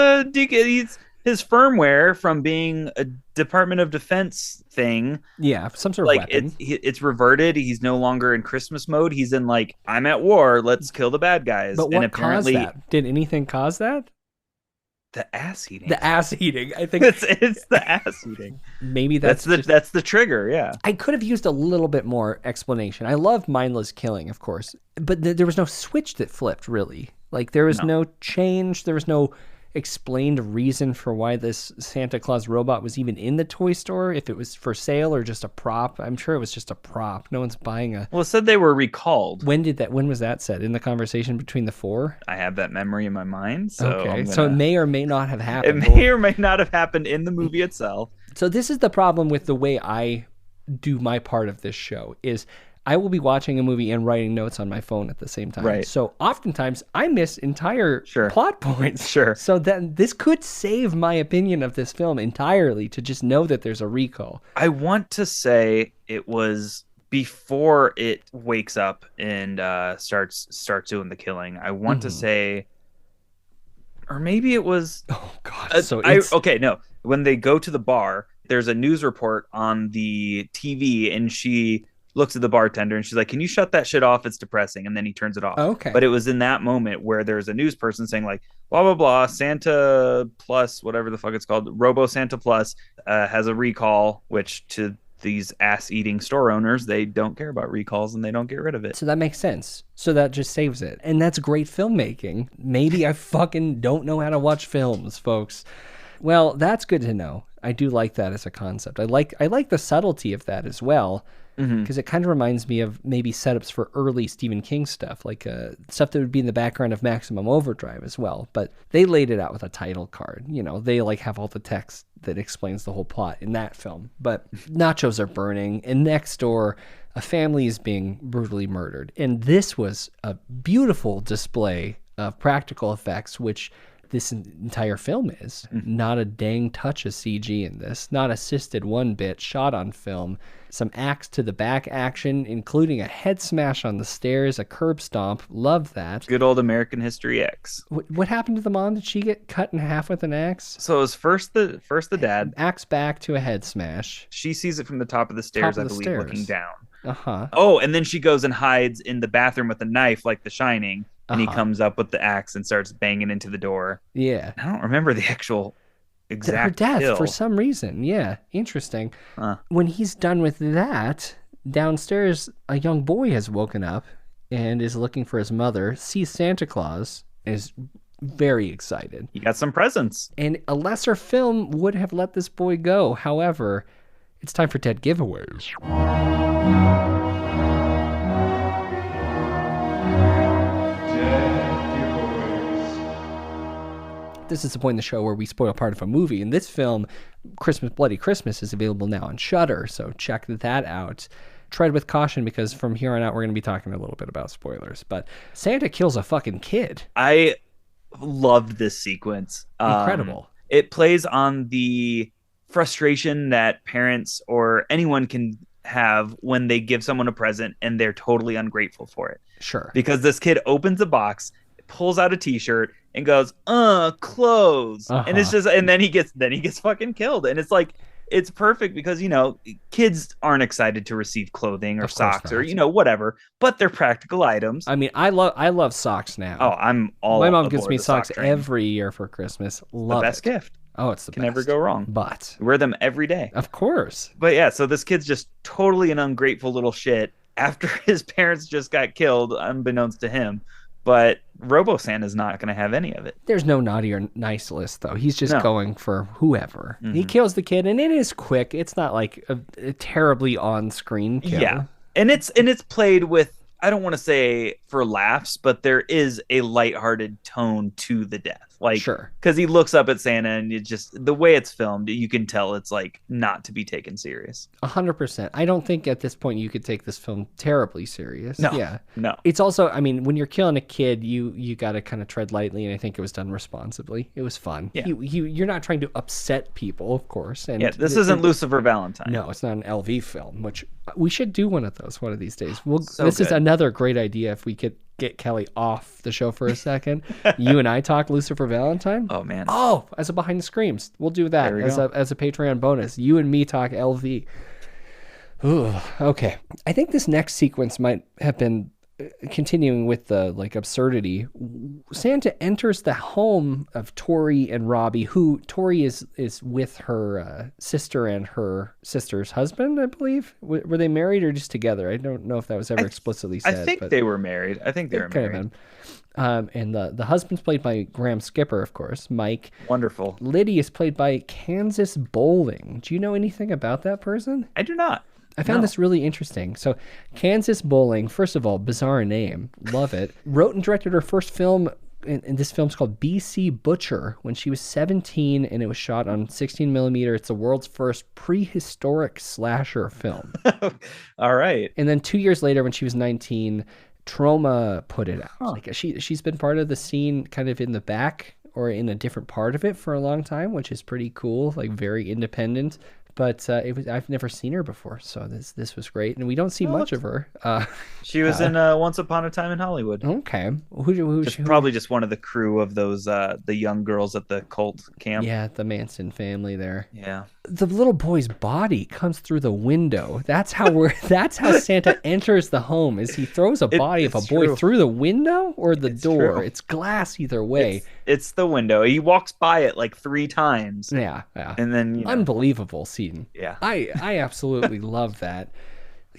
his firmware from being a Department of Defense thing. Yeah, some sort of weapon. It's reverted. He's no longer in Christmas mode. He's in like, I'm at war. Let's kill the bad guys. But what caused that? Did anything cause that? The ass eating. The ass eating. I think it's the ass eating. Maybe that's the trigger. Yeah. I could have used a little bit more explanation. I love mindless killing, of course, but there was no switch that flipped. Really, like there was no change. There was no explained reason for why this Santa Claus robot was even in the toy store, if it was for sale or just a prop. I'm sure it was just a prop. No one's buying a... Well, it said they were recalled. When was that said? In the conversation between the four? I have that memory in my mind. So okay, so it may or may not have happened. It may or may not have happened in the movie itself. So this is the problem with the way I do my part of this show is I will be watching a movie and writing notes on my phone at the same time. Right. So oftentimes I miss entire plot points. Sure. So that this could save my opinion of this film entirely to just know that there's a recall. I want to say it was before it wakes up and starts doing the killing. I want to say, or maybe it was. Oh God. No. When they go to the bar, there's a news report on the TV, and she looks at the bartender and she's like, can you shut that shit off? It's depressing. And then he turns it off. Okay. But it was in that moment where there's a news person saying like, blah, blah, blah, Santa Plus, whatever the fuck it's called, Robo Santa Plus has a recall, which to these ass-eating store owners, they don't care about recalls and they don't get rid of it. So that makes sense. So that just saves it. And that's great filmmaking. Maybe I fucking don't know how to watch films, folks. Well, that's good to know. I do like that as a concept. I like the subtlety of that as well, because it kind of reminds me of maybe setups for early Stephen King stuff, like stuff that would be in the background of Maximum Overdrive as well. But they laid it out with a title card. You know, they like have all the text that explains the whole plot in that film. But nachos are burning, and next door, a family is being brutally murdered. And this was a beautiful display of practical effects, which this entire film is. Not a dang touch of CG in this. Not assisted one bit. Shot on film. Some axe to the back action, including a head smash on the stairs, a curb stomp. Love that. Good old American History X. What happened to the mom? Did she get cut in half with an axe? So it was first the dad. Axe back to a head smash. She sees it from the top of the stairs, I believe, looking down. Uh-huh. Oh, and then she goes and hides in the bathroom with a knife like The Shining. And he comes up with the axe and starts banging into the door. Yeah. I don't remember the actual exact her death kill. For some reason. Yeah. Interesting. When he's done with that, downstairs, a young boy has woken up and is looking for his mother, sees Santa Claus, and is very excited. He got some presents. And a lesser film would have let this boy go. However, it's time for Dead Giveaways. This is the point in the show where we spoil part of a movie. And this film, Christmas Bloody Christmas, is available now on Shudder, so check that out. Tread with caution, because from here on out, we're going to be talking a little bit about spoilers. But Santa kills a fucking kid. I loved this sequence. Incredible. It plays on the frustration that parents or anyone can have when they give someone a present and they're totally ungrateful for it. Sure. Because this kid opens a box, pulls out a t-shirt, and goes, clothes. And it's just, and then he gets fucking killed. And it's like, it's perfect because, you know, kids aren't excited to receive clothing or socks or, you know, whatever, but they're practical items. I mean, I love socks now. Oh, I'm all My mom gives me sock socks every year for Christmas. Love the best gift. Oh, it's the Can best. never go wrong. But wear them every day. Of course. But yeah, so this kid's just totally an ungrateful little shit after his parents just got killed, unbeknownst to him. But Robo Santa's not going to have any of it. There's no naughty or nice list, though. He's just going for whoever. He kills the kid, and it is quick. It's not like a terribly on-screen kill. Yeah, and it's played with, I don't want to say for laughs, but there is a lighthearted tone to the death. Like, sure, because he looks up at Santa, and it just, the way it's filmed, you can tell it's like not to be taken serious. 100%. I don't think at this point you could take this film terribly serious. No, yeah, no. It's also, I mean, when you're killing a kid, you got to kind of tread lightly, and I think it was done responsibly. It was fun. Yeah. You're not trying to upset people, of course. And yeah, this isn't Lucifer Valentine. No, it's not an LV film, which we should do one of those one of these days. This good. is another great idea if we could get Kelly off the show for a second. You and I talk Lucifer Valentine. Oh man. Oh, as a behind the screams. We'll do that as a Patreon bonus. You and me talk LV. Ooh, okay. I think this next sequence might have been continuing with the like absurdity. Santa enters the home of Tori and Robbie, who Tori is with her sister and her sister's husband, I believe. Were they married or just together? I don't know if that was ever explicitly said. I think they were married. I think they were married. And the husband's played by Graham Skipper, of course. Mike. Wonderful. Liddy is played by Kansas Bowling. Do you know anything about that person? I do not. I found this really interesting. So, Kansas Bowling, first of all, bizarre name. Love it. Wrote and directed her first film, and this film's called B.C. Butcher, when she was 17, and it was shot on 16 millimeter. It's the world's first prehistoric slasher film. All right. And then 2 years later, when she was 19, Troma put it out. Like she's been part of the scene kind of in the back or in a different part of it for a long time, which is pretty cool, like very independent. But I've never seen her before, so this was great, and we don't see much of her. She was in Once Upon a Time in Hollywood. Okay, Probably just one of the crew of those the young girls at the cult camp. Yeah, the Manson family there. Yeah, the little boy's body comes through the window. That's how Santa enters the home. Is he throws a body of a boy through the window or the door? True. It's glass either way. it's the window. He walks by it like 3 times. Yeah. And then, unbelievable scene. Yeah. I absolutely love that.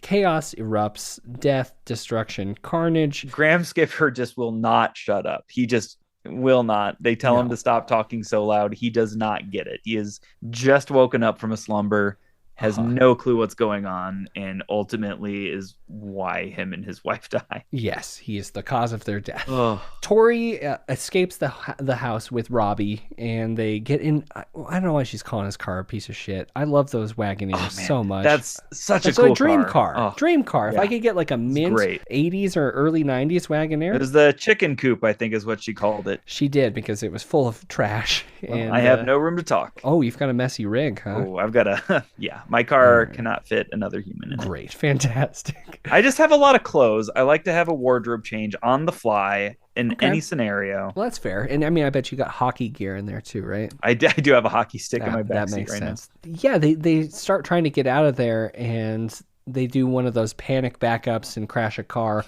Chaos erupts, death, destruction, carnage. Graham Skipper just will not shut up. He just will not. They tell him to stop talking so loud. He does not get it. He is just woken up from a slumber, has no clue what's going on, and ultimately is why him and his wife die. Yes, he is the cause of their death. Ugh. Tori escapes the house with Robbie, and they get in. I don't know why she's calling his car a piece of shit. I love those Wagoneers so much. That's such a cool dream car. car. Dream car. If I could get like a mint 80s or early 90s Wagoneer. It was the chicken coop, I think is what she called it. She did, because it was full of trash. Well, and I have no room to talk. Oh, you've got a messy rig, huh? Oh, I've got a... Yeah, my car cannot fit another human in it. Great. Fantastic. I just have a lot of clothes. I like to have a wardrobe change on the fly in any scenario. Well, that's fair. And I mean, I bet you got hockey gear in there too, right? I do have a hockey stick in my backseat That makes right sense. Yeah, they start trying to get out of there, and they do one of those panic backups and crash a car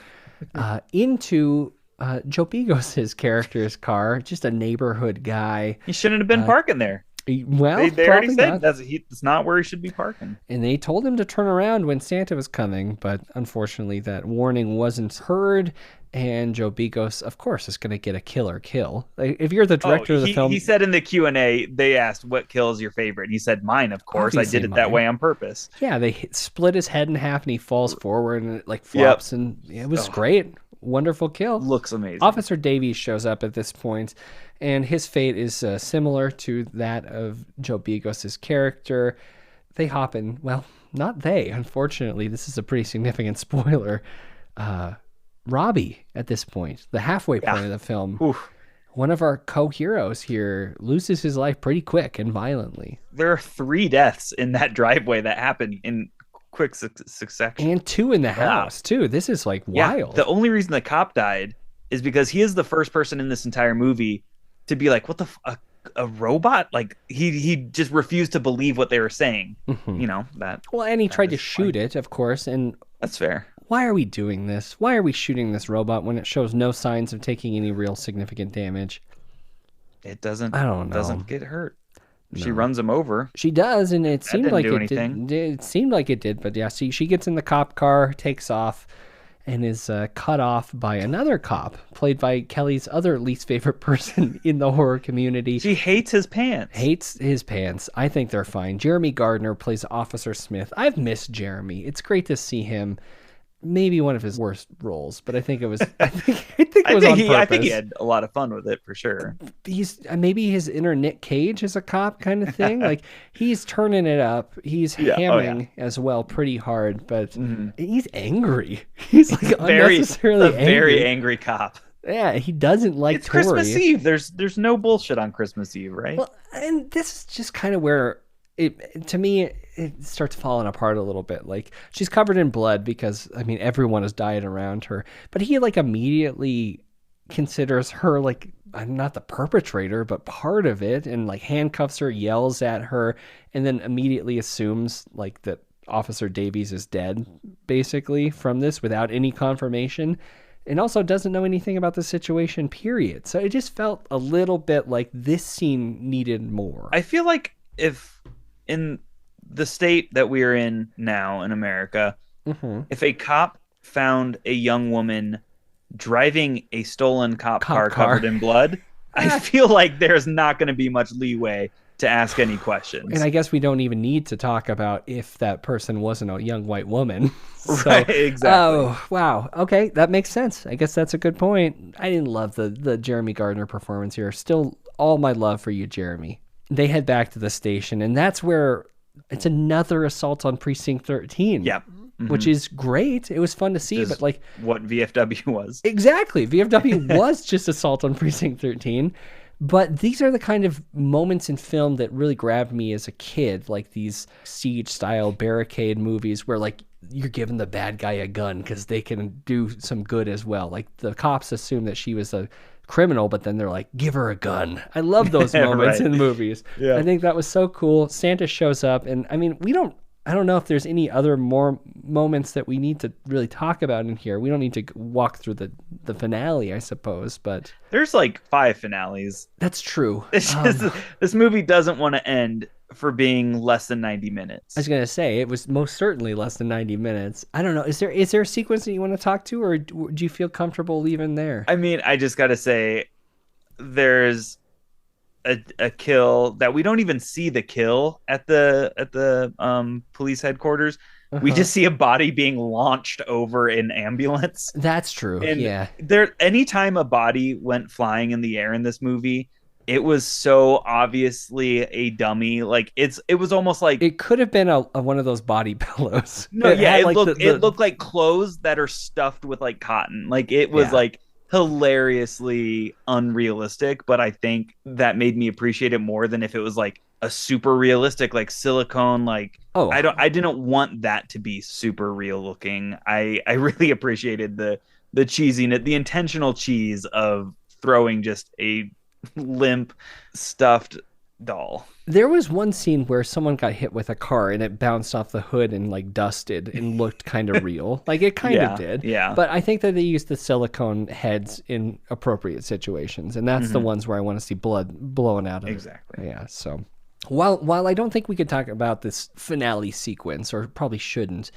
into Joe Begos' character's car, just a neighborhood guy. He shouldn't have been parking there. Well, they already said that's not where he should be parking. And they told him to turn around when Santa was coming, but unfortunately that warning wasn't heard. And Joe Begos, of course, is going to get a killer kill. Like, if you're the director of the film, he said in the Q&A, they asked what kill is your favorite. And he said mine, of course. I did it that way on purpose. Yeah, they split his head in half, and he falls forward, and it like flops, and it was great. Wonderful kill. Looks amazing. Officer Davies shows up at this point, and his fate is similar to that of Joe Begos' character. They hop in. Well, not they. Unfortunately, this is a pretty significant spoiler. Robbie, at this point, the halfway point of the film, one of our co-heroes here loses his life pretty quick and violently. There are 3 deaths in that driveway that happen in quick succession. And 2 in the house, too. This is like wild. The only reason the cop died is because he is the first person in this entire movie to be like, what the a robot? Like, he just refused to believe what they were saying. You know, that. Well, and he tried to shoot it, of course, and that's fair. Why are we doing this? Why are we shooting this robot when it shows no signs of taking any real significant damage? It doesn't. I don't know. Doesn't get hurt. No. She runs him over. She does, and it seemed like it did. It seemed like it did, but yeah. See, she gets in the cop car, takes off, and is cut off by another cop, played by Kelly's other least favorite person in the horror community. She hates his pants. Hates his pants. I think they're fine. Jeremy Gardner plays Officer Smith. I've missed Jeremy. It's great to see him. Maybe one of his worst roles, but I think it was. I think it was on purpose. I think he had a lot of fun with it for sure. He's maybe his inner Nick Cage as a cop kind of thing. Like he's turning it up. He's hammering as well, pretty hard, but he's angry. He's like unnecessarily angry. Very angry cop. Yeah, he doesn't like. It's Tori. Christmas Eve. There's no bullshit on Christmas Eve, right? Well, and this is just kind of where. To me, it starts falling apart a little bit. Like, she's covered in blood because, I mean, everyone has died around her. But he, like, immediately considers her, like, not the perpetrator, but part of it, and, like, handcuffs her, yells at her, and then immediately assumes, like, that Officer Davies is dead, basically, from this without any confirmation. And also doesn't know anything about the situation, period. So it just felt a little bit like this scene needed more. I feel like if... in the state that we are in now in America, if a cop found a young woman driving a stolen cop car covered in blood, I feel like there's not going to be much leeway to ask any questions. And I guess we don't even need to talk about if that person wasn't a young white woman. Right, exactly. Oh, wow. Okay, that makes sense. I guess that's a good point. I didn't love the Jeremy Gardner performance here. Still all my love for you, Jeremy. They head back to the station, and that's where it's another assault on Precinct 13. Yeah. Which is great. It was fun to see, but like what VFW was. Exactly. VFW was just assault on Precinct 13. But these are the kind of moments in film that really grabbed me as a kid, like these siege-style barricade movies where like you're giving the bad guy a gun because they can do some good as well. Like the cops assume that she was a criminal, but then they're like, give her a gun. I love those moments in movies. Yeah. I think that was so cool. Santa shows up, and I mean, we don't I don't know if there's any other more moments that we need to really talk about in here. We don't need to walk through the finale, I suppose, but There's like 5 finales. that's true. It's just, this movie doesn't want to end for being less than 90 minutes. I was going to say, it was most certainly less than 90 minutes. I don't know. Is there a sequence that you want to talk to, or do you feel comfortable leaving there? I mean, I just got to say, there's a kill that we don't even see the kill at the police headquarters. We just see a body being launched over an ambulance. That's true. And yeah. Anytime a body went flying in the air in this movie, it was so obviously a dummy. Like it was almost like it could have been a one of those body pillows. No, it looked like clothes that are stuffed with like cotton. Like it was like hilariously unrealistic, but I think that made me appreciate it more than if it was like a super realistic, like silicone, like I didn't want that to be super real looking. I really appreciated the cheesiness, the intentional cheese of throwing just a limp stuffed doll. There was one scene where someone got hit with a car and it bounced off the hood and like dusted and looked kind of real. Like it kind of did. Yeah. But I think that they used the silicone heads in appropriate situations, and that's the ones where I want to see blood blowing out of exactly. it. Yeah. So while I don't think we could talk about this finale sequence, or probably shouldn't,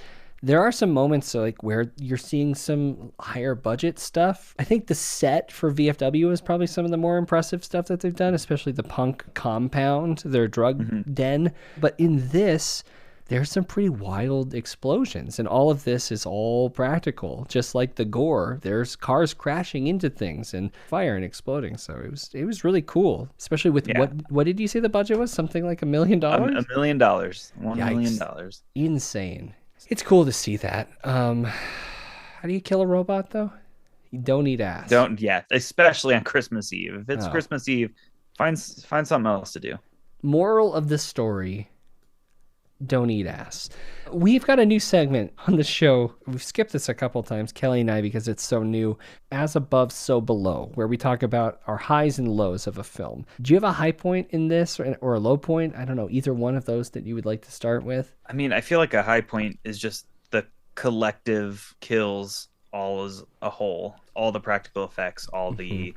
there are some moments like where you're seeing some higher budget stuff. I think the set for VFW is probably some of the more impressive stuff that they've done, especially the punk compound, their drug den. But in this, there's some pretty wild explosions, and all of this is all practical. Just like the gore, there's cars crashing into things and fire and exploding. So it was really cool, especially with what did you say the budget was? Something like $1 million? $1 million. $1 million. Insane. It's cool to see that. How do you kill a robot, though? You don't eat ass. Especially on Christmas Eve. If it's Christmas Eve, find something else to do. Moral of the story, don't eat ass. We've got a new segment on the show. We've skipped this a couple times, Kelly and I, because it's so new. As Above, So Below, where we talk about our highs and lows of a film. Do you have a high point in this or a low point? I don't know, either one of those that you would like to start with? I mean, I feel like a high point is just the collective kills all as a whole. All the practical effects, all the...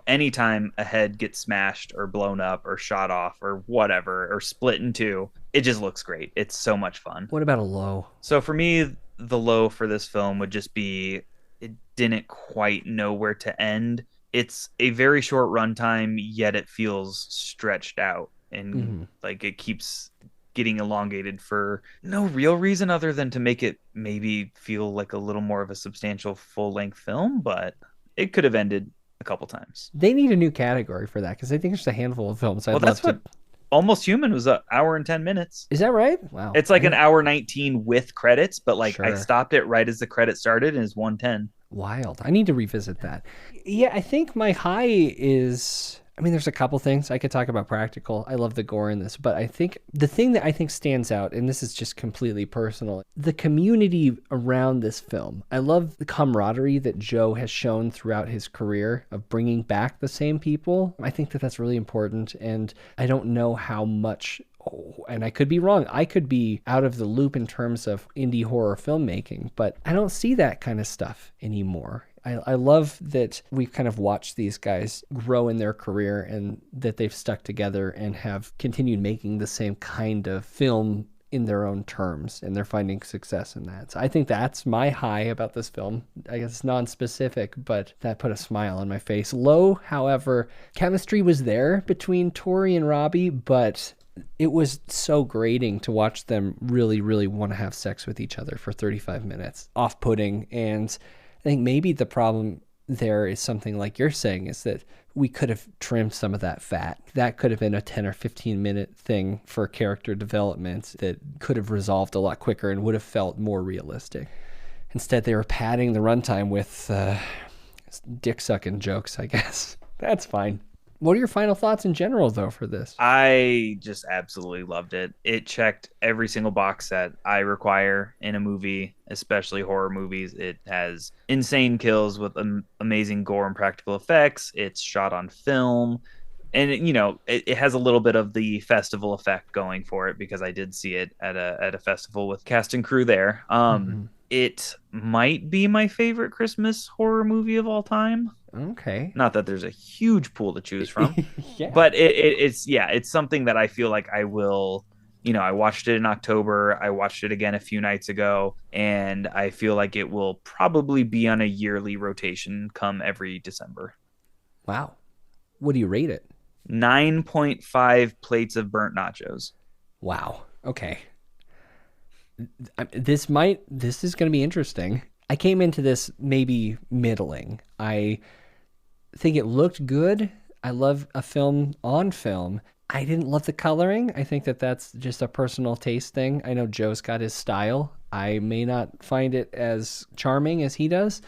anytime a head gets smashed or blown up or shot off or whatever, or split in two, it just looks great. It's so much fun. What about a low? So for me, the low for this film would just be it didn't quite know where to end. It's a very short runtime, yet it feels stretched out and like it keeps getting elongated for no real reason other than to make it maybe feel like a little more of a substantial full-length film, but it could have ended a couple times. They need a new category for that, because I think there's a handful of films Almost Human was an hour and 10 minutes. Is that right? Wow. It's like an hour 19 with credits, but like I stopped it right as the credits started and it's 110. Wild. I need to revisit that. Yeah, I think my high is... I mean, there's a couple things. I could talk about practical. I love the gore in this, but I think the thing that I think stands out, and this is just completely personal, the community around this film. I love the camaraderie that Joe has shown throughout his career of bringing back the same people. I think that that's really important, and I don't know how much... and I could be wrong. I could be out of the loop in terms of indie horror filmmaking, but I don't see that kind of stuff anymore. I love that we've kind of watched these guys grow in their career and that they've stuck together and have continued making the same kind of film in their own terms, and they're finding success in that. So I think that's my high about this film. I guess it's non-specific, but that put a smile on my face. Low, however, chemistry was there between Tori and Robbie, but it was so grating to watch them really, really want to have sex with each other for 35 minutes. Off-putting, and I think maybe the problem there is something like you're saying, is that we could have trimmed some of that fat. That could have been a 10 or 15 minute thing for character development that could have resolved a lot quicker and would have felt more realistic. Instead, they were padding the runtime with dick-sucking jokes, I guess. That's fine. What are your final thoughts in general, though, for this? I just absolutely loved it. It checked every single box that I require in a movie, especially horror movies. It has insane kills with amazing gore and practical effects. It's shot on film. And it has a little bit of the festival effect going for it because I did see it at a festival with cast and crew there. It might be my favorite Christmas horror movie of all time. Okay. Not that there's a huge pool to choose from, Yeah. but it's something that I feel like I will. I watched it in October. I watched it again a few nights ago, and I feel like it will probably be on a yearly rotation come every December. Wow. What do you rate it? 9.5 plates of burnt nachos. Wow. Okay. This is going to be interesting. I came into this maybe middling. I think it looked good. I love a film on film. I didn't love the coloring. I think that's just a personal taste thing. I know Joe's got his style. I may not find it as charming as he does,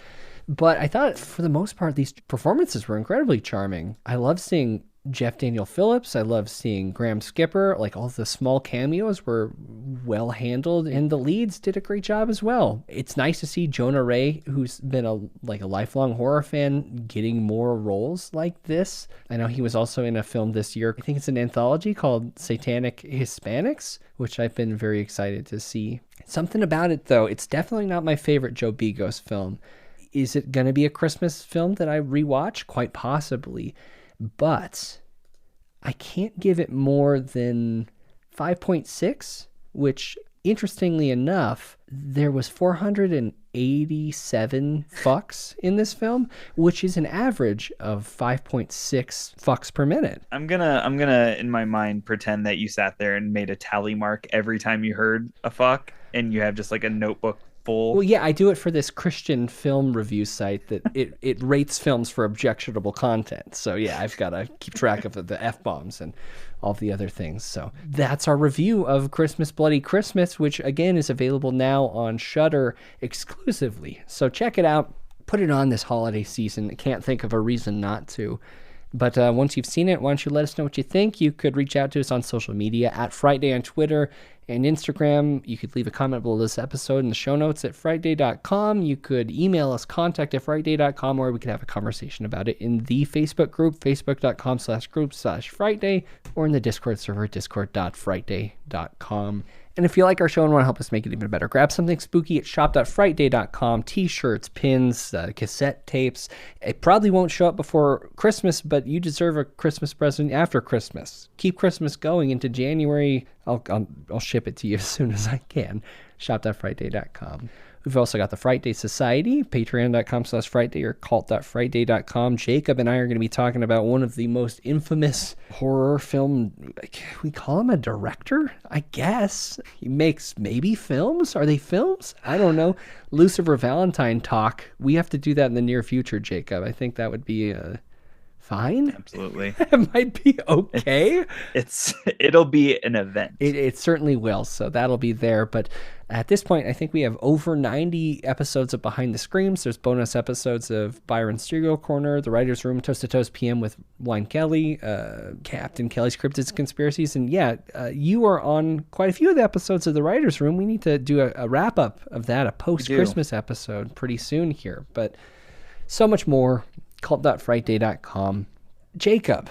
but I thought for the most part, these performances were incredibly charming. I love seeing Jeff Daniel Phillips. I love seeing Graham Skipper. Like, all the small cameos were well handled, and the leads did a great job as well. It's nice to see Jonah Ray, who's been a lifelong horror fan, getting more roles like this. I know he was also in a film this year. I think it's an anthology called Satanic Hispanics, which I've been very excited to see. Something about it, though, it's definitely not my favorite Joe Begos film. Is it going to be a Christmas film that I rewatch? Quite possibly. But I can't give it more than 5.6, which, interestingly enough, there was 487 fucks in this film, which is an average of 5.6 fucks per minute. I'm gonna in my mind pretend that you sat there and made a tally mark every time you heard a fuck, and you have just like a notebook full. Well, yeah, I do it for this Christian film review site that it rates films for objectionable content. So yeah, I've got to keep track of the F-bombs and all the other things. So that's our review of Christmas Bloody Christmas, which again is available now on Shudder exclusively. So check it out. Put it on this holiday season. I can't think of a reason not to. But once you've seen it, why don't you let us know what you think? You could reach out to us on social media at Frightday on Twitter and Instagram. You could leave a comment below this episode in the show notes at frightday.com. You could email us, contact@frightday.com, or we could have a conversation about it in the Facebook group, facebook.com/group/frightday, or in the Discord server, discord.frightday.com. And if you like our show and want to help us make it even better, grab something spooky at shop.frightday.com. T-shirts, pins, cassette tapes. It probably won't show up before Christmas, but you deserve a Christmas present after Christmas. Keep Christmas going into January. I'll ship it to you as soon as I can. Shop.frightday.com. We've also got the Frightday Society, patreon.com/Frightday or cult.frightday.com. Jacob and I are going to be talking about one of the most infamous horror film, we call him a director, I guess. He makes maybe films? Are they films? I don't know. Lucifer Valentine talk. We have to do that in the near future, Jacob. I think that would be fine. Absolutely. It might be okay. It'll be an event. It certainly will. So that'll be there. But at this point, I think we have over 90 episodes of Behind the Screams. There's bonus episodes of Byron's Serial Corner, The Writer's Room, Toast to Toast PM with Wine Kelly, Captain Kelly's Cryptids, Conspiracies. And yeah, you are on quite a few of the episodes of The Writer's Room. We need to do a wrap up of that, a post-Christmas episode pretty soon here. But so much more. Cult.frightday.com. Jacob,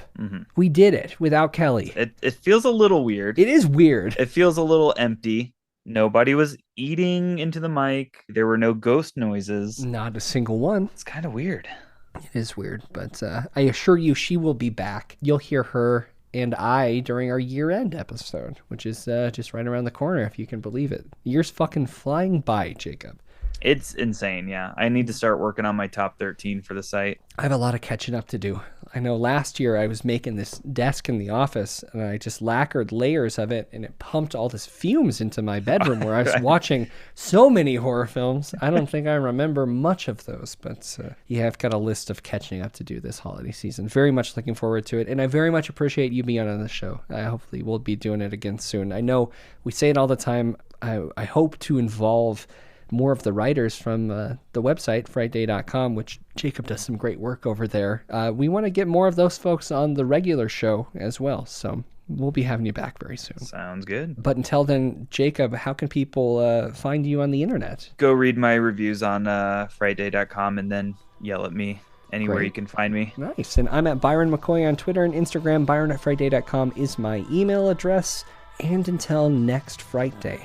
we did it without Kelly. It feels a little weird. It is weird. It feels a little empty. Nobody was eating into the mic. There were no ghost noises. Not a single one. It's kind of weird. It is weird, but I assure you she will be back. You'll hear her and I during our year-end episode, which is just right around the corner, if you can believe it. Year's fucking flying by, Jacob. It's insane, yeah. I need to start working on my top 13 for the site. I have a lot of catching up to do. I know last year I was making this desk in the office, and I just lacquered layers of it, and it pumped all this fumes into my bedroom where I was watching so many horror films. I don't think I remember much of those, but yeah, I've got a list of catching up to do this holiday season. Very much looking forward to it, and I very much appreciate you being on the show. Hopefully we'll be doing it again soon. I know we say it all the time. I hope to involve more of the writers from the website, frightday.com, which Jacob does some great work over there. We want to get more of those folks on the regular show as well. So we'll be having you back very soon. Sounds good. But until then, Jacob, how can people find you on the internet? Go read my reviews on frightday.com and then yell at me anywhere Great. you can find me. Nice. And I'm at Byron McKoy on Twitter and Instagram. Byron@frightday.com is my email address. And until next Frightday,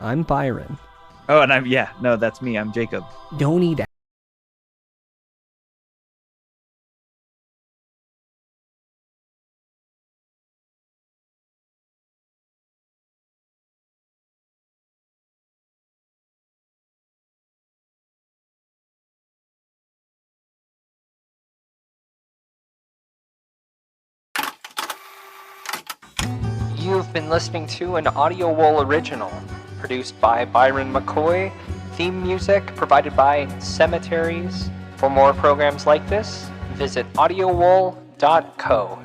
I'm Byron. Oh, and that's me. I'm Jacob. Don't eat You've been listening to an Audio Wool original, produced by Byron McKoy, theme music provided by Cemeteries. For more programs like this, visit audiowool.co.